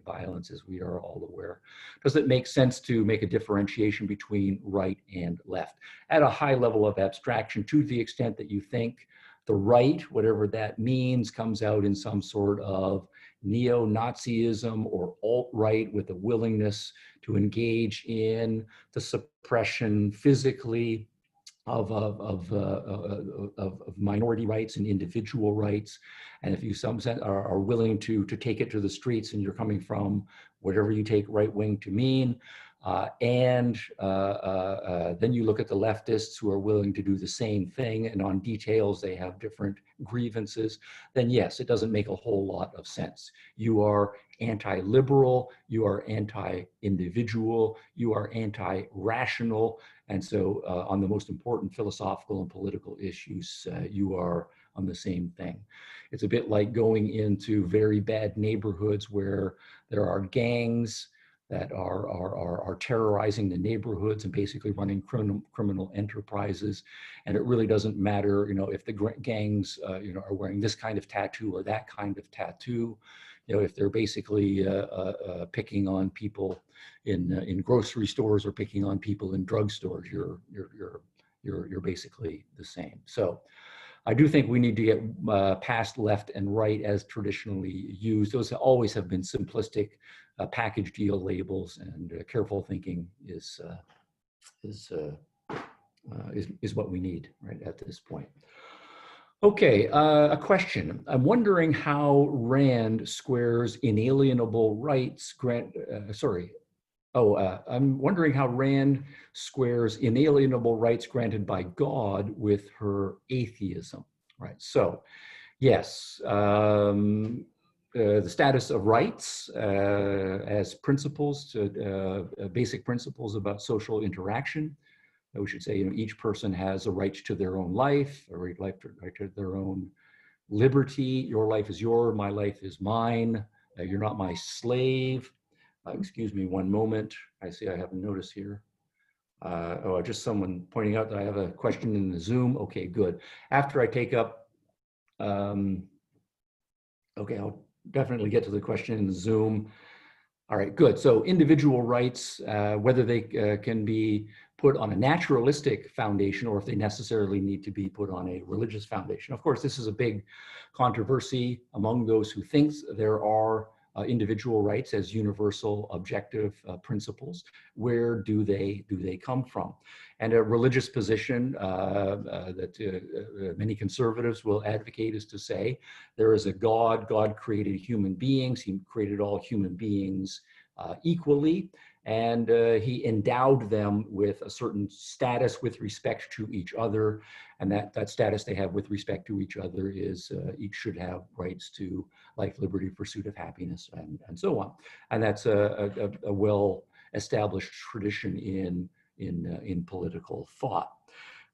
violence, as we are all aware. Does it make sense to make a differentiation between right and left? At a high level of abstraction, to the extent that you think the right, whatever that means, comes out in some sort of neo-Nazism or alt-right with a willingness to engage in the suppression physically of minority rights and individual rights. And if you are willing to take it to the streets and you're coming from whatever you take right wing to mean, then you look at the leftists who are willing to do the same thing, and on details they have different grievances, then yes, it doesn't make a whole lot of sense. You are anti-liberal, you are anti-individual, you are anti-rational, and so on the most important philosophical and political issues, you are on the same thing. It's a bit like going into very bad neighborhoods where there are gangs that are terrorizing the neighborhoods and basically running criminal enterprises. And it really doesn't matter, if the gangs, are wearing this kind of tattoo or that kind of tattoo, if they're basically picking on people in grocery stores or picking on people in drugstores, you're basically the same. So I do think we need to get past left and right as traditionally used. Those always have been simplistic package deal labels, and careful thinking is what we need right at this point. Okay, a question. I'm wondering how Rand squares inalienable rights I'm wondering how Rand squares inalienable rights granted by God with her atheism, right? So, yes, the status of rights as principles, basic principles about social interaction. We should say, each person has a right to their own life, a right to their own liberty. Your life is yours, my life is mine. You're not my slave. Excuse me one moment. I see I have a notice here. Just someone pointing out that I have a question in the Zoom. Okay, good. After I take up, okay, I'll definitely get to the question in the Zoom. All right, good. So individual rights, whether they can be put on a naturalistic foundation or if they necessarily need to be put on a religious foundation. Of course, this is a big controversy among those who think there are individual rights as universal objective principles. Where do they come from? And a religious position that many conservatives will advocate is to say there is a God. God created human beings. He created all human beings equally, and he endowed them with a certain status with respect to each other, and that status they have with respect to each other is each should have rights to life, liberty, pursuit of happiness, and so on. And that's a well-established tradition in political thought.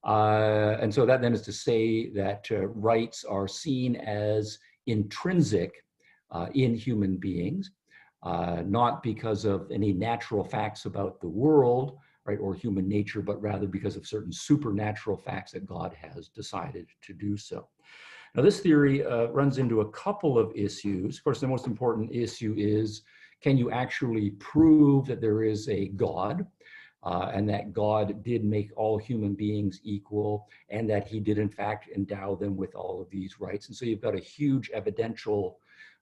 And so that then is to say that rights are seen as intrinsic in human beings, not because of any natural facts about the world, right, or human nature, but rather because of certain supernatural facts that God has decided to do so. Now, this theory runs into a couple of issues. Of course, the most important issue is, can you actually prove that there is a God? and that God did make all human beings equal, and that he did in fact endow them with all of these rights. And so you've got a huge evidential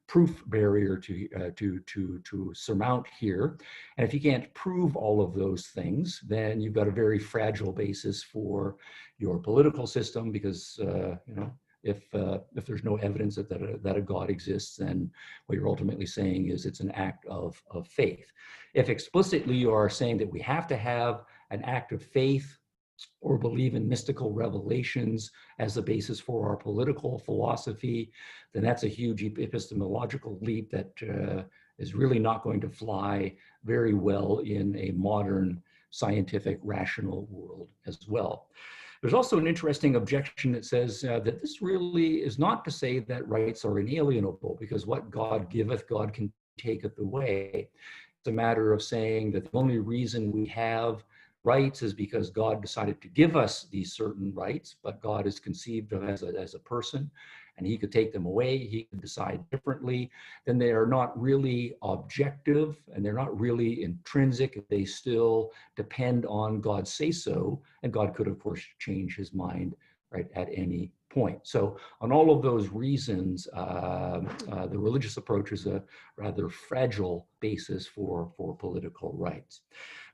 proof barrier to surmount here. And if you can't prove all of those things, then you've got a very fragile basis for your political system, because you know, if there's no evidence that a God exists, then what you're ultimately saying is it's an act of faith. If explicitly you are saying that we have to have an act of faith or believe in mystical revelations as the basis for our political philosophy, then that's a huge epistemological leap that is really not going to fly very well in a modern scientific rational world as well. There's also an interesting objection that says that this really is not to say that rights are inalienable, because what God giveth, God can taketh away. It's a matter of saying that the only reason we have rights is because God decided to give us these certain rights, but God is conceived of as a person, and he could take them away, he could decide differently. Then they are not really objective, and they're not really intrinsic. They still depend on God's say-so, and God could, of course, change his mind right at any point. So on all of those reasons, the religious approach is a rather fragile basis for political rights.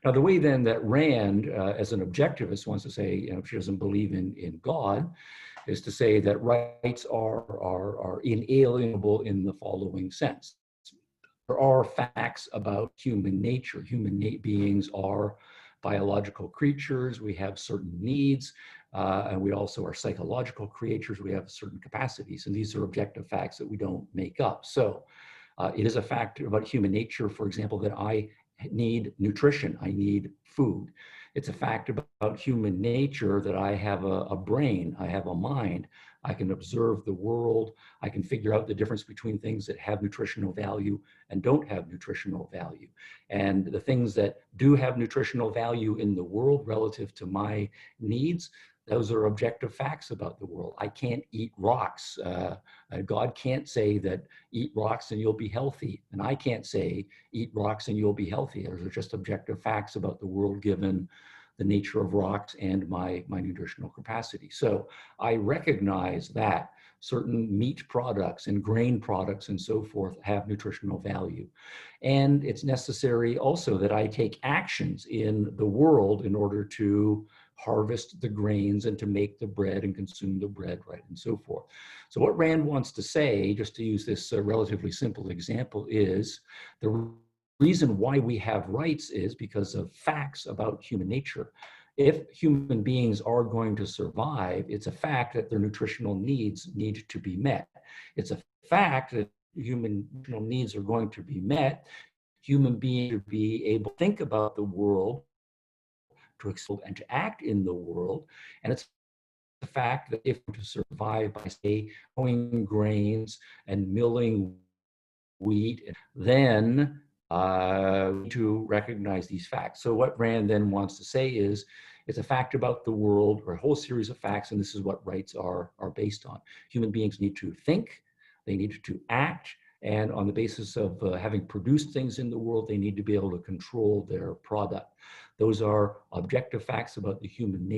Now, the way then that Rand, as an objectivist, wants to say, you know, she doesn't believe in God, is to say that rights are inalienable in the following sense. There are facts about human nature. Human beings are biological creatures. We have certain needs, and we also are psychological creatures. We have certain capacities, and these are objective facts that we don't make up. So it is a fact about human nature, for example, that I need nutrition, I need food. It's a fact about human nature that I have a brain, I have a mind, I can observe the world, I can figure out the difference between things that have nutritional value and don't have nutritional value. And the things that do have nutritional value in the world relative to my needs, those are objective facts about the world. I can't eat rocks. God can't say that eat rocks and you'll be healthy. And I can't say eat rocks and you'll be healthy. Those are just objective facts about the world given the nature of rocks and my nutritional capacity. So I recognize that certain meat products and grain products and so forth have nutritional value. And it's necessary also that I take actions in the world in order to harvest the grains and to make the bread and consume the bread, right, and so forth. So what Rand wants to say, just to use this relatively simple example, is the reason why we have rights is because of facts about human nature. If human beings are going to survive, it's a fact that their nutritional needs need to be met. It's a fact that human nutritional needs are going to be met. Human beings should be able to think about the world, to explore and to act in the world. And it's the fact that if to survive by, say, growing grains and milling wheat, then to recognize these facts. So what Rand then wants to say is, it's a fact about the world, or a whole series of facts, and this is what rights are based on. Human beings need to think, they need to act, and on the basis of having produced things in the world, they need to be able to control their product. Those are objective facts about the human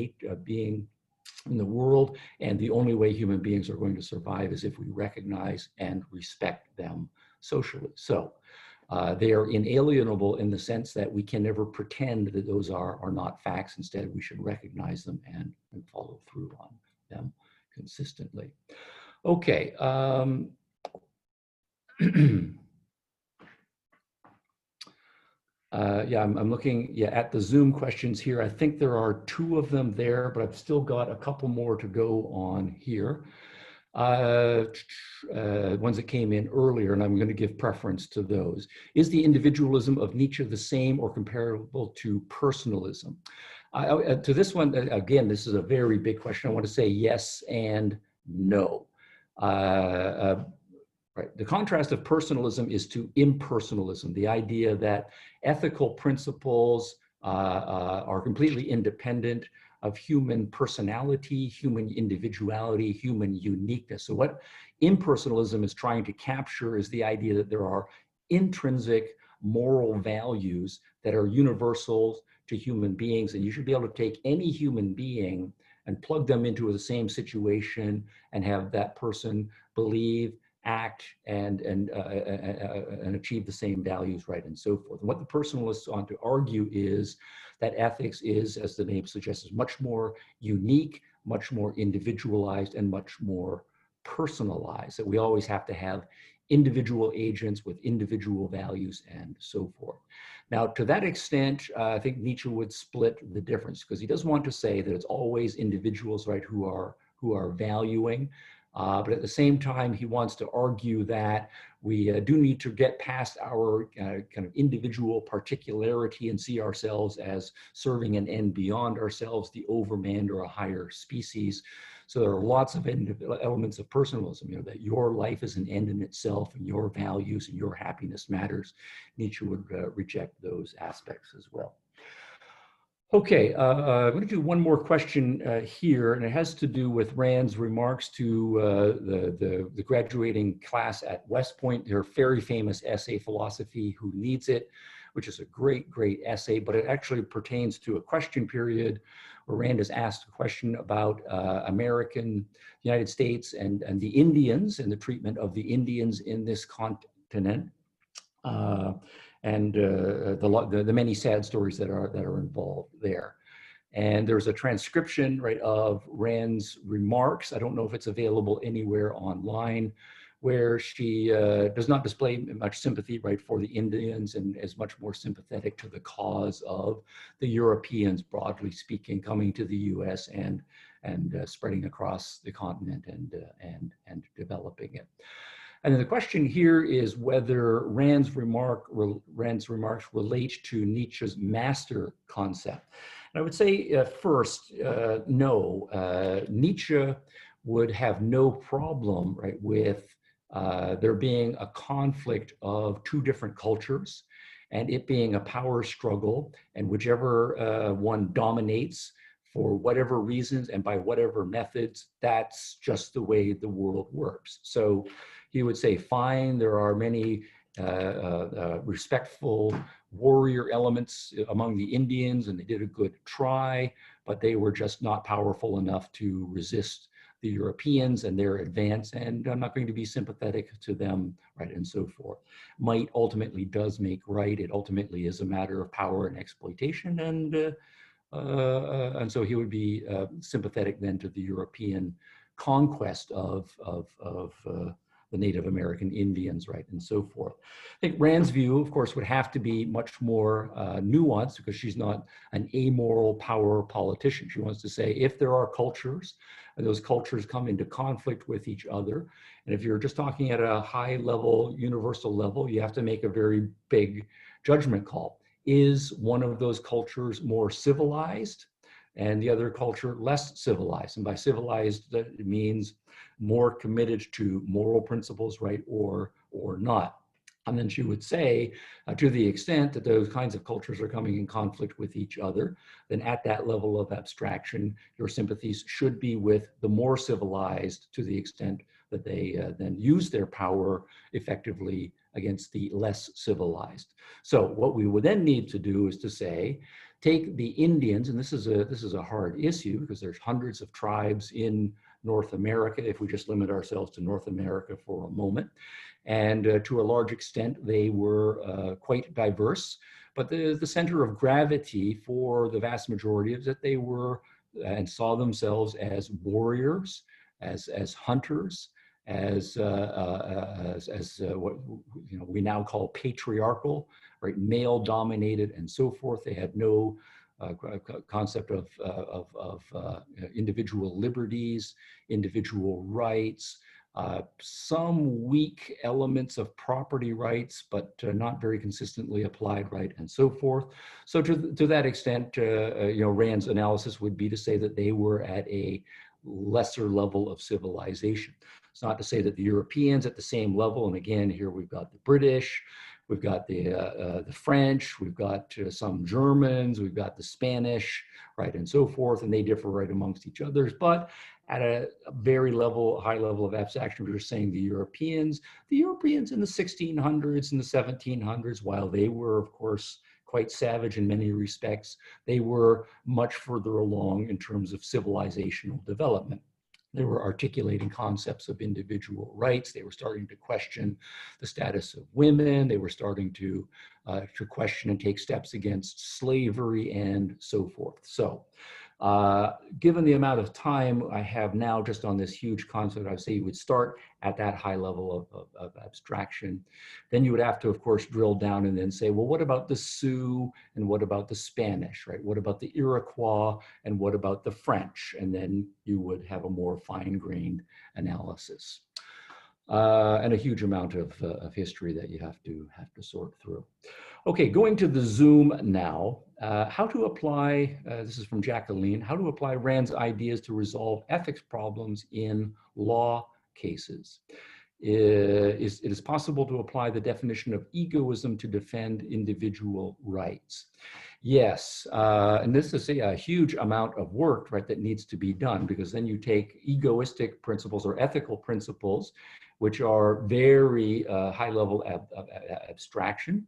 being in the world, and the only way human beings are going to survive is if we recognize and respect them socially. So they are inalienable in the sense that we can never pretend that those are not facts. Instead, we should recognize them and follow through on them consistently. Okay. Yeah, I'm looking at the Zoom questions here. I think there are 2 of them there, but I've still got a couple more to go on here. Ones that came in earlier, and I'm going to give preference to those. Is the individualism of Nietzsche the same or comparable to personalism? To this one, again, this is a very big question. I want to say yes and no. Right. The contrast of personalism is to impersonalism, the idea that ethical principles are completely independent of human personality, human individuality, human uniqueness. So what impersonalism is trying to capture is the idea that there are intrinsic moral values that are universal to human beings, and you should be able to take any human being and plug them into the same situation and have that person believe, act, and achieve the same values, right, and so forth. And what the personalists want to argue is that ethics is, as the name suggests, is much more unique, much more individualized, and much more personalized, that we always have to have individual agents with individual values and so forth. Now, to that extent, I think Nietzsche would split the difference, because he doesn't want to say that it's always individuals, right, who are valuing, but at the same time, he wants to argue that we do need to get past our kind of individual particularity and see ourselves as serving an end beyond ourselves, the overman or a higher species. So there are lots of elements of personalism, you know, that your life is an end in itself and your values and your happiness matters. Nietzsche would reject those aspects as well. Okay, I'm going to do one more question here, and it has to do with Rand's remarks to the graduating class at West Point, their very famous essay, Philosophy, Who Needs It?, which is a great, great essay, but it actually pertains to a question period where Rand is asked a question about United States and the Indians and the treatment of the Indians in this continent. And the many sad stories that are involved there. And there's a transcription, right, of Rand's remarks. I don't know if it's available anywhere online, where she does not display much sympathy, right, for the Indians, and is much more sympathetic to the cause of the Europeans, broadly speaking, coming to the U.S. and spreading across the continent and developing it. And then the question here is whether Rand's remarks relate to Nietzsche's master concept. And I would say first, no. Nietzsche would have no problem, right, with there being a conflict of two different cultures and it being a power struggle, and whichever one dominates for whatever reasons and by whatever methods, that's just the way the world works. So he would say, fine, there are many respectful warrior elements among the Indians, and they did a good try, but they were just not powerful enough to resist the Europeans and their advance, and I'm not going to be sympathetic to them, right, and so forth. Might ultimately does make right. It ultimately is a matter of power and exploitation, and so he would be sympathetic then to the European conquest of the Native American Indians, right, and so forth. I think Rand's view, of course, would have to be much more nuanced, because she's not an amoral power politician. She wants to say, if there are cultures, and those cultures come into conflict with each other, and if you're just talking at a high level, universal level, you have to make a very big judgment call. Is one of those cultures more civilized and the other culture less civilized? And by civilized, that means more committed to moral principles, right, or not. And then she would say, to the extent that those kinds of cultures are coming in conflict with each other, then at that level of abstraction, your sympathies should be with the more civilized, to the extent that they then use their power effectively against the less civilized. So what we would then need to do is to say, take the Indians, and this is a hard issue because there's hundreds of tribes in North America, if we just limit ourselves to North America for a moment. And to a large extent, they were quite diverse, but the center of gravity for the vast majority is that they were and saw themselves as warriors, as hunters, as what we now call patriarchal, right, male-dominated, and so forth. They had no concept of individual liberties, individual rights, some weak elements of property rights, but not very consistently applied, right, and so forth. So to that extent, Rand's analysis would be to say that they were at a lesser level of civilization. It's not to say that the Europeans at the same level, and again, here we've got the British, we've got the French, we've got some Germans, we've got the Spanish, right, and so forth, and they differ right amongst each others. But at a very high level of abstraction, we were saying the Europeans in the 1600s and the 1700s, while they were, of course, quite savage in many respects, they were much further along in terms of civilizational development. They were articulating concepts of individual rights. They were starting to question the status of women. They were starting to question and take steps against slavery and so forth. So given the amount of time I have now just on this huge concept, I would say you would start at that high level of abstraction. Then you would have to, of course, drill down and then say, well, what about the Sioux and what about the Spanish, right? What about the Iroquois and what about the French? And then you would have a more fine-grained analysis. And a huge amount of history that you have to sort through. Okay, going to the Zoom now. How to apply, this is from Jacqueline, how to apply Rand's ideas to resolve ethics problems in law cases. It is possible to apply the definition of egoism to defend individual rights. Yes, and this is a huge amount of work, right, that needs to be done, because then you take egoistic principles or ethical principles, which are very high level of abstraction.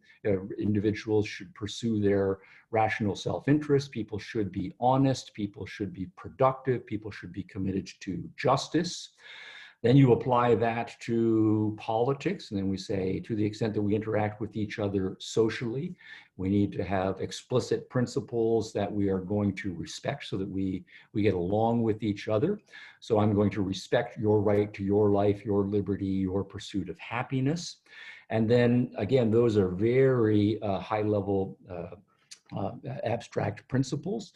Individuals should pursue their rational self-interest. People should be honest. People should be productive. People should be committed to justice. Then you apply that to politics, and then we say, to the extent that we interact with each other socially, we need to have explicit principles that we are going to respect so that we get along with each other. So I'm going to respect your right to your life, your liberty, your pursuit of happiness. And then again, those are very high level abstract principles.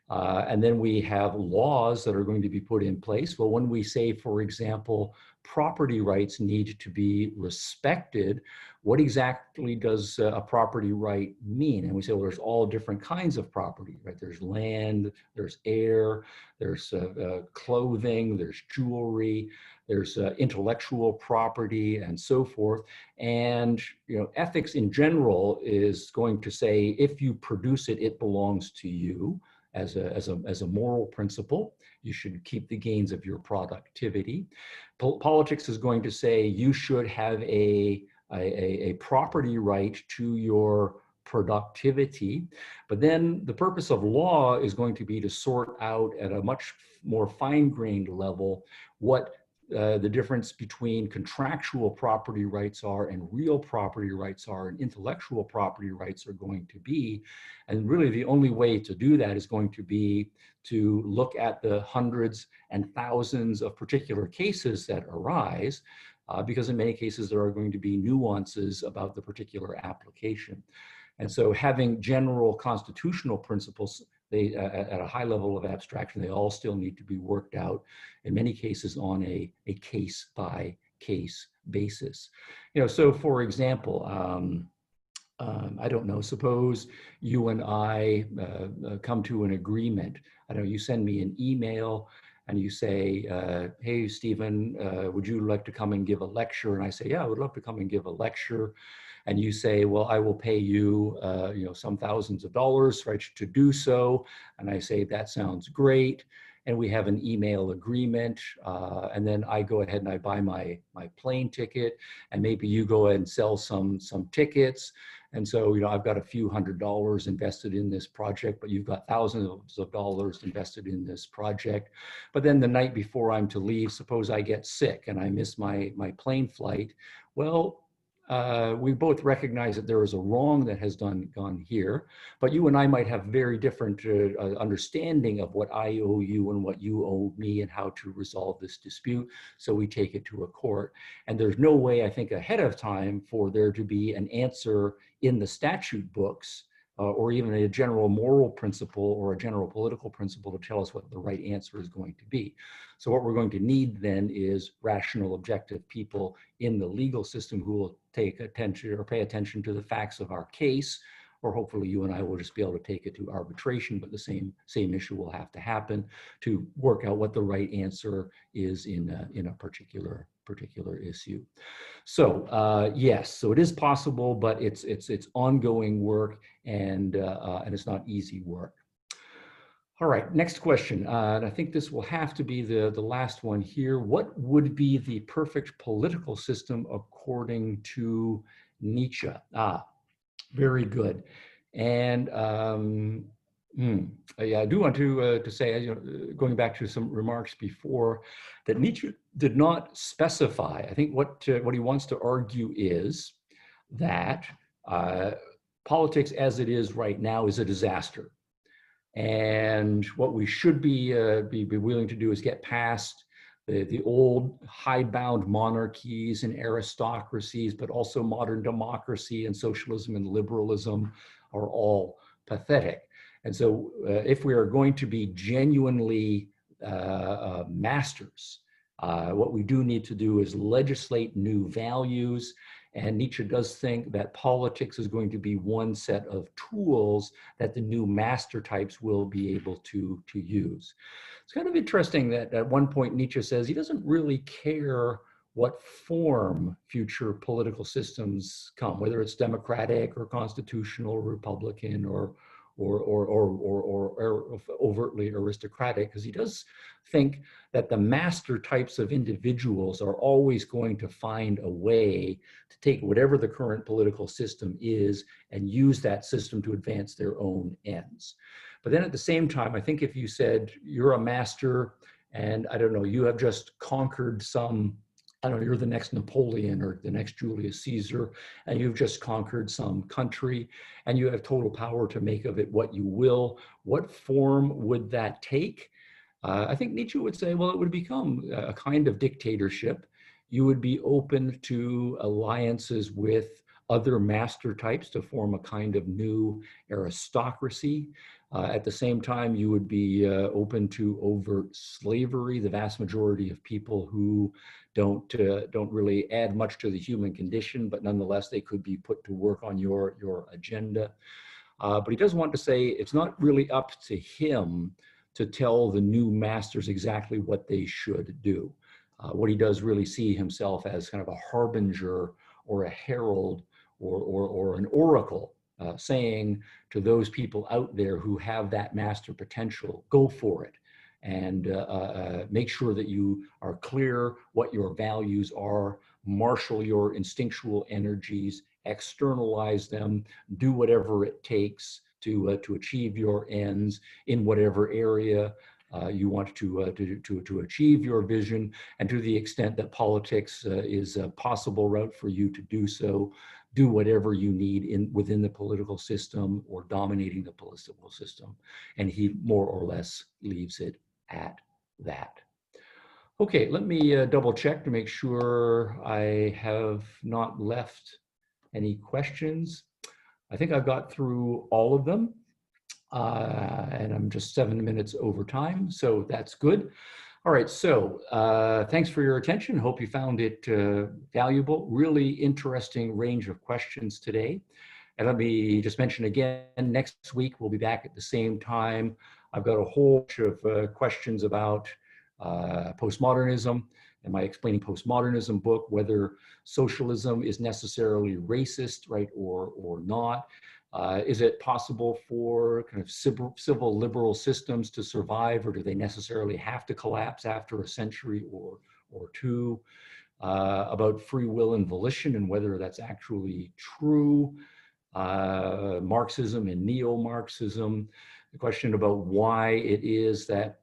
And then we have laws that are going to be put in place. Well, when we say, for example, property rights need to be respected, what exactly does a property right mean? And we say, well, there's all different kinds of property, right? There's land, there's air, there's clothing, there's jewelry, there's intellectual property and so forth. And ethics in general is going to say, if you produce it, it belongs to you. As a moral principle, you should keep the gains of your productivity. Politics is going to say you should have a property right to your productivity. But then the purpose of law is going to be to sort out at a much more fine-grained level what the difference between contractual property rights are and real property rights are and intellectual property rights are going to be. And really the only way to do that is going to be to look at the hundreds and thousands of particular cases that arise, because in many cases there are going to be nuances about the particular application. And so having general constitutional principles, they, at a high level of abstraction, they all still need to be worked out, in many cases on a case-by-case basis. So for example, I don't know, suppose you and I come to an agreement. I don't know, you send me an email and you say, hey, Stephen, would you like to come and give a lecture? And I say, yeah, I would love to come and give a lecture. And you say, well, I will pay you, some thousands of dollars, right, to do so. And I say, that sounds great. And we have an email agreement. And then I go ahead and I buy my plane ticket. And maybe you go ahead and sell some tickets. And so, I've got a few $100s invested in this project, but you've got thousands of dollars invested in this project. But then the night before I'm to leave, suppose I get sick and I miss my plane flight. Well, we both recognize that there is a wrong that has gone here, but you and I might have very different understanding of what I owe you and what you owe me and how to resolve this dispute. So we take it to a court. And there's no way, I think, ahead of time for there to be an answer in the statute books or even a general moral principle or a general political principle to tell us what the right answer is going to be. So what we're going to need then is rational, objective people in the legal system who will take attention or pay attention to the facts of our case, or hopefully you and I will just be able to take it to arbitration, but the same issue will have to happen to work out what the right answer is in a particular issue. So yes, so it is possible, but it's ongoing work and it's not easy work. All right, next question. And I think this will have to be the last one here. What would be the perfect political system according to Nietzsche? Very good. And yeah, I do want to say, you know, going back to some remarks before, that Nietzsche did not specify. I think what he wants to argue is that politics as it is right now is a disaster. And what we should be willing to do is get past the old hidebound monarchies and aristocracies, but also modern democracy and socialism and liberalism are all pathetic. And so if we are going to be genuinely masters, what we do need to do is legislate new values. And Nietzsche does think that politics is going to be one set of tools that the new master types will be able to use. It's kind of interesting that at one point Nietzsche says he doesn't really care what form future political systems come, whether it's democratic or constitutional or Republican or overtly aristocratic, because he does think that the master types of individuals are always going to find a way to take whatever the current political system is and use that system to advance their own ends. But then at the same time, I think if you said you're a master and I don't know, you have just conquered some, I don't know, you're the next Napoleon or the next Julius Caesar, and you've just conquered some country and you have total power to make of it what you will, what form would that take? I think Nietzsche would say, well, it would become a kind of dictatorship. You would be open to alliances with other master types to form a kind of new aristocracy. At the same time, you would be open to overt slavery. The vast majority of people who don't really add much to the human condition, but nonetheless, they could be put to work on your agenda. But he does want to say it's not really up to him to tell the new masters exactly what they should do. What he does really see himself as kind of a harbinger or a herald or an oracle, saying to those people out there who have that master potential, go for it, and make sure that you are clear what your values are, marshal your instinctual energies, externalize them, do whatever it takes to achieve your ends in whatever area you want to achieve your vision, and to the extent that politics is a possible route for you to do so, do whatever you need within the political system or dominating the political system. And he more or less leaves it at that. Okay, let me double check to make sure I have not left any questions. I think I've got through all of them, and I'm just 7 minutes over time, so that's good. All right, so thanks for your attention. Hope you found it valuable. Really interesting range of questions today. And let me just mention again, next week we'll be back at the same time. I've got a whole bunch of questions about postmodernism and my Explaining Postmodernism book, whether socialism is necessarily racist, right, or not. Is it possible for kind of civil liberal systems to survive, or do they necessarily have to collapse after a century or two? About free will and volition and whether that's actually true. Marxism and neo-Marxism. The question about why it is that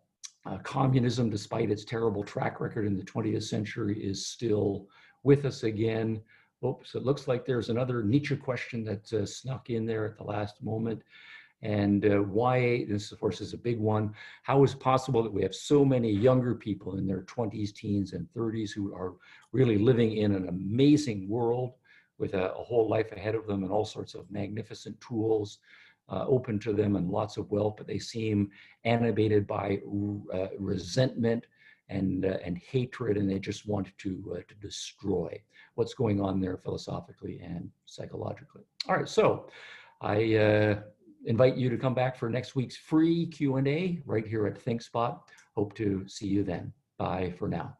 communism, despite its terrible track record in the 20th century, is still with us again. Oops, it looks like there's another Nietzsche question that snuck in there at the last moment. And why, this of course is a big one, how is it possible that we have so many younger people in their 20s, teens, and 30s who are really living in an amazing world with a whole life ahead of them and all sorts of magnificent tools open to them and lots of wealth, but they seem animated by resentment and hatred, and they just want to destroy. What's going on there philosophically and psychologically? All right, so I invite you to come back for next week's free Q&A right here at ThinkSpot. Hope to see you then. Bye for now.